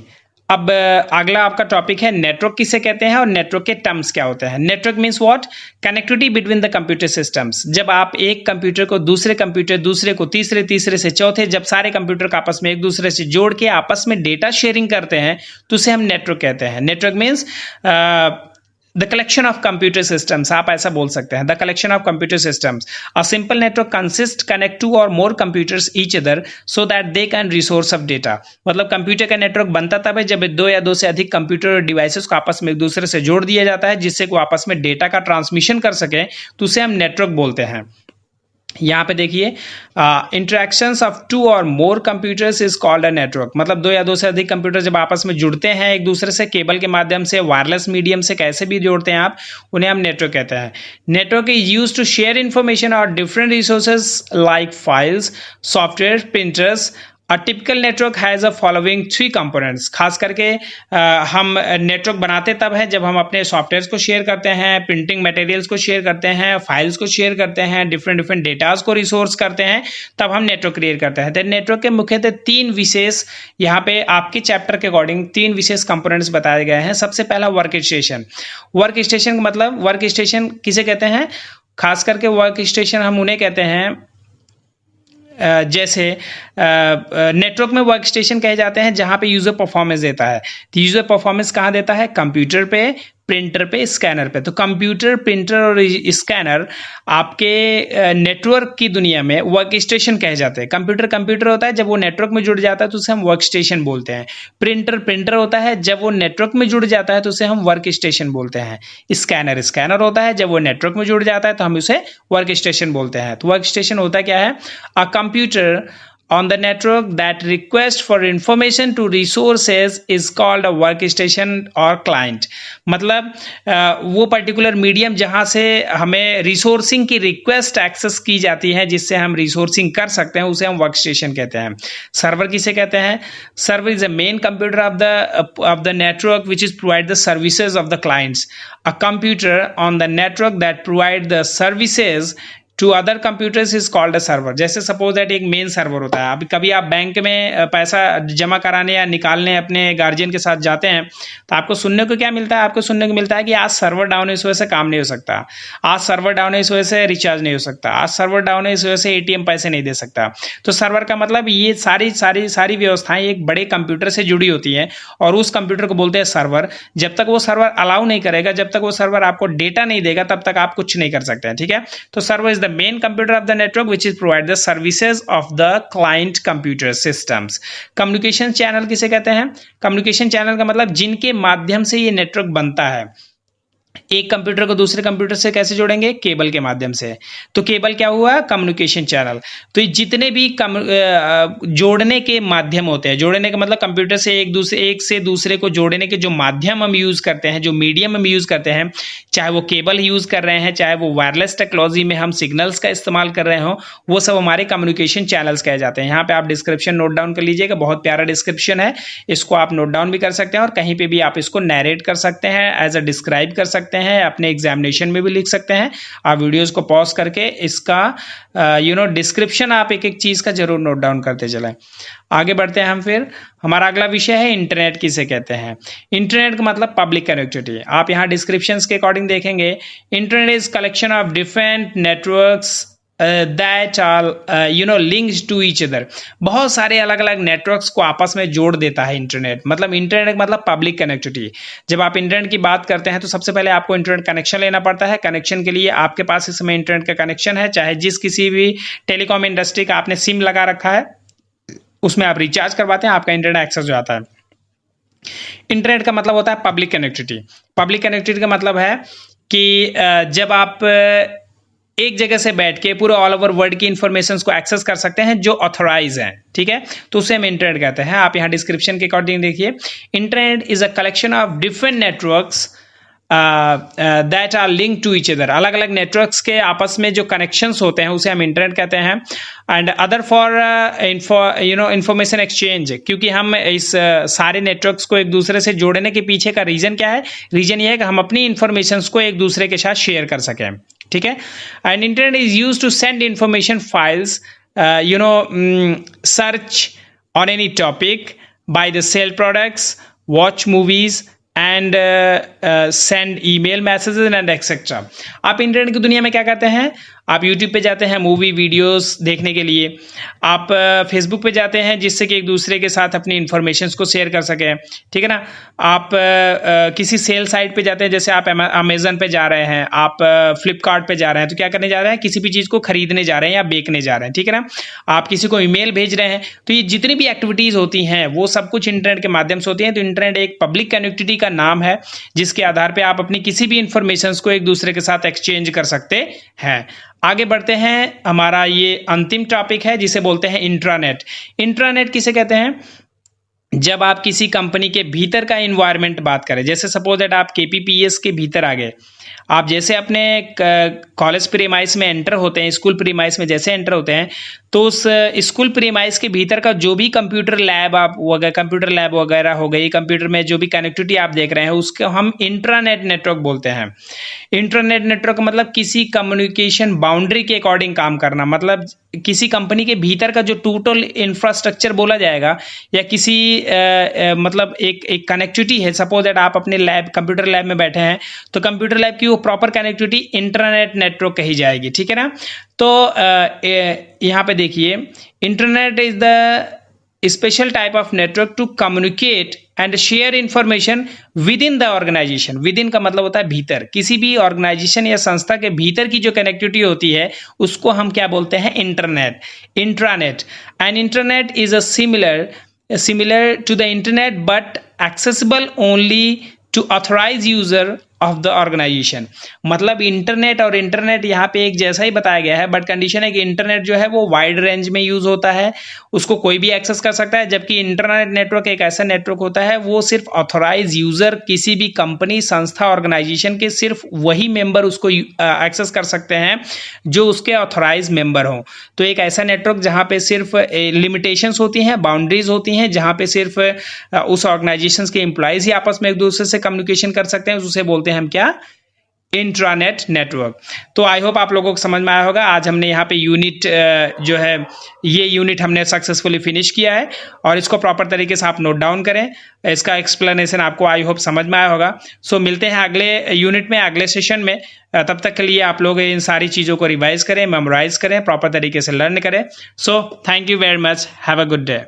अब अगला आपका टॉपिक है नेटवर्क किसे कहते हैं और नेटवर्क के टर्म्स क्या होते हैं। Network means what, connectivity between the computer systems. जब आप एक कंप्यूटर को दूसरे कंप्यूटर, दूसरे को तीसरे, तीसरे से चौथे, जब सारे कंप्यूटर का आपस में एक दूसरे से जोड़ के आपस में डेटा शेयरिंग करते हैं तो उसे हम नेटवर्क कहते हैं। Network means the collection of computer systems, आप ऐसा बोल सकते हैं, the collection of computer systems. A simple network consist connect two or more computers each other so that they can resource of data. मतलब computer का network बनता तब है जब दो या दो से अधिक कंप्यूटर डिवाइसेस को आपस में एक दूसरे से जोड़ दिया जाता है जिससे वो आपस में डेटा का ट्रांसमिशन कर सके, तो उसे हम नेटवर्क बोलते हैं। यहाँ पे देखिए interactions of two or more computers is called a network. मतलब दो या दो से अधिक कंप्यूटर जब आपस में जुड़ते हैं एक दूसरे से केबल के माध्यम से, वायरलेस मीडियम से, कैसे भी जोड़ते हैं आप, उन्हें हम नेटवर्क कहते हैं। Network is used to share information or different resources like files, software, printers. A typical network has a following 3 components. खास करके हम नेटवर्क बनाते तब है जब हम अपने सॉफ्टवेयर्स को शेयर करते हैं, प्रिंटिंग मटेरियल्स को शेयर करते हैं, फाइल्स को शेयर करते हैं, डिफरेंट डेटाज को रिसोर्स करते हैं, तब हम नेटवर्क क्रिएट करते हैं। तो नेटवर्क के मुख्यतः 3 विशेष, यहाँ पे आपके चैप्टर के अकॉर्डिंग 3 विशेष कंपोनेंट्स बताए गए हैं। सबसे पहला वर्क स्टेशन। वर्क स्टेशन का मतलब, वर्क स्टेशन किसे कहते हैं, खास करके वर्क स्टेशन हम उन्हें कहते हैं जैसे नेटवर्क में वर्क स्टेशन कहे जाते हैं जहां पे यूजर परफॉर्मेंस देता है। तो यूजर परफॉर्मेंस कहाँ देता है, कंप्यूटर पे, प्रिंटर पे, स्कैनर पे। तो कंप्यूटर, प्रिंटर और स्कैनर आपके नेटवर्क की दुनिया में वर्क स्टेशन कहे जाते हैं। कंप्यूटर होता है जब वो नेटवर्क में जुड़ जाता है तो उसे हम वर्क स्टेशन बोलते हैं। प्रिंटर होता है जब वो नेटवर्क में जुड़ जाता है तो उसे हम वर्क स्टेशन बोलते हैं। स्कैनर होता है जब वो नेटवर्क में जुड़ जाता है तो हम उसे वर्क स्टेशन बोलते हैं। तो वर्क स्टेशन होता क्या है, a computer on the network that request for information to resources is called a workstation or client। मतलब वो पर्टिकुलर मीडियम जहां से हमें रिसोर्सिंग की रिक्वेस्ट एक्सेस की जाती है जिससे हम रिसोर्सिंग कर सकते हैं, उसे हम वर्कस्टेशन कहते हैं। सर्वर किसे कहते हैं, server is the main computer of the network which is provide the services of the clients. A computer on the network that provide the services to other computers is called a server. जैसे suppose that एक main server होता है, अभी कभी आप bank में पैसा जमा कराने या निकालने अपने गार्जियन के साथ जाते हैं तो आपको सुनने को क्या मिलता है, आपको सुनने को मिलता है कि आज सर्वर डाउन है, इस वजह से काम नहीं हो सकता, आज सर्वर डाउन है, इस वजह से रिचार्ज नहीं हो सकता, आज सर्वर डाउन है, इस वजह से एटीएम पैसे नहीं दे सकता। तो सर्वर का मतलब ये सारी व्यवस्थाएं एक बड़े कंप्यूटर से जुड़ी होती हैं और उस कंप्यूटर को बोलते हैं सर्वर। जब तक वो सर्वर अलाउ नहीं करेगा, जब तक वो सर्वर आपको डेटा नहीं देगा, तब तक आप कुछ नहीं कर सकते हैं, ठीक है। तो server is the main computer of the network which is provide the services of the client computer systems. Communication channel किसे कहते हैं? कम्युनिकेशन चैनल का मतलब जिनके माध्यम से ये नेटवर्क बनता है। एक कंप्यूटर को दूसरे कंप्यूटर से कैसे जोड़ेंगे? केबल के माध्यम से। तो केबल क्या हुआ? Communication channel. तो जितने भी जोड़ने के माध्यम होते हैं, जोड़ने का मतलब कंप्यूटर से एक से दूसरे को जोड़ने के जो माध्यम हम यूज करते हैं, जो मीडियम हम यूज करते हैं, चाहे वो केबल यूज कर रहे हैं, चाहे वो वायरलेस टेक्नोलॉजी में हम सिग्नल्स का इस्तेमाल कर रहे हो, वो सब हमारे कम्युनिकेशन चैनल्स कहे जाते हैं। यहाँ पे आप डिस्क्रिप्शन नोट डाउन कर लीजिएगा, बहुत प्यारा डिस्क्रिप्शन है, इसको आप नोट डाउन भी कर सकते हैं और कहीं पे भी आप इसको नैरेट कर सकते हैं, एज अ डिस्क्राइब कर सकते हैं, अपने एग्जामिनेशन में भी लिख सकते हैं। आप वीडियोस को पॉज करके इसका डिस्क्रिप्शन आप एक एक चीज का जरूर नोट डाउन करते चलें। आगे बढ़ते हैं हम। फिर हमारा अगला विषय है इंटरनेट किसे कहते हैं। इंटरनेट का मतलब पब्लिक कनेक्टिविटी। आप यहाँ डिस्क्रिप्शंस के अकॉर्डिंग देखेंगे, internet is collection of different networks that are linked to each other। बहुत सारे अलग अलग नेटवर्क्स को आपस में जोड़ देता है इंटरनेट। मतलब इंटरनेट मतलब पब्लिक कनेक्टिविटी। जब आप इंटरनेट की बात करते हैं तो सबसे पहले आपको इंटरनेट कनेक्शन लेना पड़ता है। कनेक्शन के लिए आपके पास इस समय इंटरनेट का कनेक्शन है, चाहे जिस किसी भी टेलीकॉम इंडस्ट्री का आपने सिम लगा रखा है, उसमें आप रिचार्ज करवाते हैं, आपका इंटरनेट एक्सेस हो जाता है। इंटरनेट का मतलब होता है पब्लिक कनेक्टिविटी। पब्लिक कनेक्टिविटी का मतलब है कि जब आप एक जगह से बैठ के पूरे ऑल ओवर वर्ल्ड की इंफॉर्मेशन को एक्सेस कर सकते हैं जो ऑथोराइज हैं, ठीक है, तो उसे हम इंटरनेट कहते हैं। आप यहाँ डिस्क्रिप्शन के अकॉर्डिंग देखिए, internet is a collection of different networks that are link to each other. अलग अलग नेटवर्क्स के आपस में जो कनेक्शंस होते हैं उसे हम इंटरनेट कहते हैं। And other for information exchange, क्योंकि हम इस सारे नेटवर्क्स को एक दूसरे से जोड़ने के पीछे का रीजन क्या है? रीजन ये है कि हम अपनी इंफॉर्मेशन को एक दूसरे के साथ शेयर कर सकें, ठीक है। And internet is used to send information files, search on any topic, buy the sell products, watch movies and send email messages and etcetera. आप इंटरनेट की दुनिया में क्या करते हैं? आप यूट्यूब पे जाते हैं मूवी वीडियोस देखने के लिए, आप फेसबुक पे जाते हैं जिससे कि एक दूसरे के साथ अपनी इंफॉर्मेशंस को शेयर कर सकें, ठीक है ना। आप किसी सेल साइट पे जाते हैं, जैसे आप अमेजन पे जा रहे हैं, आप फ्लिपकार्ट पे जा रहे हैं, तो क्या करने जा रहे हैं? किसी भी चीज़ को खरीदने जा रहे हैं या बेचने जा रहे हैं, ठीक है ना। आप किसी को ईमेल भेज रहे हैं, तो ये जितनी भी एक्टिविटीज़ होती हैं वो सब कुछ इंटरनेट के माध्यम से होती हैं। तो इंटरनेट एक पब्लिक कनेक्टिविटी का नाम है जिसके आधार पर आप अपनी किसी भी इंफॉर्मेशन को एक दूसरे के साथ एक्सचेंज कर सकते हैं। आगे बढ़ते हैं, हमारा ये अंतिम टॉपिक है जिसे बोलते हैं इंट्रानेट। इंट्रानेट किसे कहते हैं? जब आप किसी कंपनी के भीतर का एनवायरनमेंट बात करें, जैसे सपोज दैट आप केपीपीएस के भीतर आ गए, आप जैसे अपने कॉलेज प्रीमाइस में एंटर होते हैं, स्कूल प्रीमाइस में जैसे एंटर होते हैं, तो उस स्कूल प्रीमाइस के भीतर का जो भी कंप्यूटर लैब कंप्यूटर लैब वगैरह हो गई, कंप्यूटर में जो भी कनेक्टिविटी आप देख रहे हैं, उसको हम इंट्रानेट नेटवर्क बोलते हैं। इंट्रानेट नेटवर्क मतलब किसी कम्युनिकेशन बाउंड्री के अकॉर्डिंग काम करना। मतलब किसी कंपनी के भीतर का जो टोटल इंफ्रास्ट्रक्चर बोला जाएगा, या किसी मतलब एक कनेक्टिविटी है। सपोज दैट आप अपने लैब कंप्यूटर लैब में बैठे हैं, तो कंप्यूटर लैब की वो प्रॉपर कनेक्टिविटी इंटरनेट नेटवर्क कही जाएगी, ठीक है ना। तो यहाँ पे देखिए, internet is the special type of network to communicate and share information within the organization. Within का मतलब होता है भीतर, किसी भी ऑर्गेनाइजेशन या संस्था के भीतर की जो कनेक्टिविटी होती है उसको हम क्या बोलते हैं? Internet, intranet. And internet is a similar to the internet but accessible only to authorized user of the organization. मतलब इंटरनेट और इंटरनेट यहाँ पे एक जैसा ही बताया गया है, बट कंडीशन है कि इंटरनेट जो है वो वाइड रेंज में यूज होता है, उसको कोई भी एक्सेस कर सकता है, जबकि इंटरनेट नेटवर्क एक ऐसा नेटवर्क होता है वो सिर्फ ऑथोराइज यूजर, किसी भी कंपनी, संस्था, ऑर्गेनाइजेशन के सिर्फ वही मेंबर उसको एक्सेस कर सकते हैं जो उसके ऑथोराइज मेंबर हों। तो एक ऐसा नेटवर्क जहाँ पे सिर्फ लिमिटेशंस होती हैं, बाउंड्रीज होती हैं, जहाँ पे सिर्फ उस ऑर्गेनाइजेशन के एम्प्लॉयज ही आपस में एक दूसरे से कम्युनिकेशन कर सकते हैं, उसे बोलते हैं हम क्या? Intranet network. तो आई होप आप लोगों को समझ में आया होगा। आज हमने यहाँ पे यूनिट जो है ये यूनिट हमने सक्सेसफुली फिनिश किया है और इसको प्रॉपर तरीके से आप नोट डाउन करें। इसका एक्सप्लेनेशन आपको आई होप समझ में आया होगा। सो मिलते हैं अगले यूनिट में, अगले सेशन में। तब तक के लिए आप लोग इन सारी चीज़ों को रिवाइज करें, मेमोराइज करें, प्रॉपर तरीके से लर्न करें। So thank you very much, have a good day.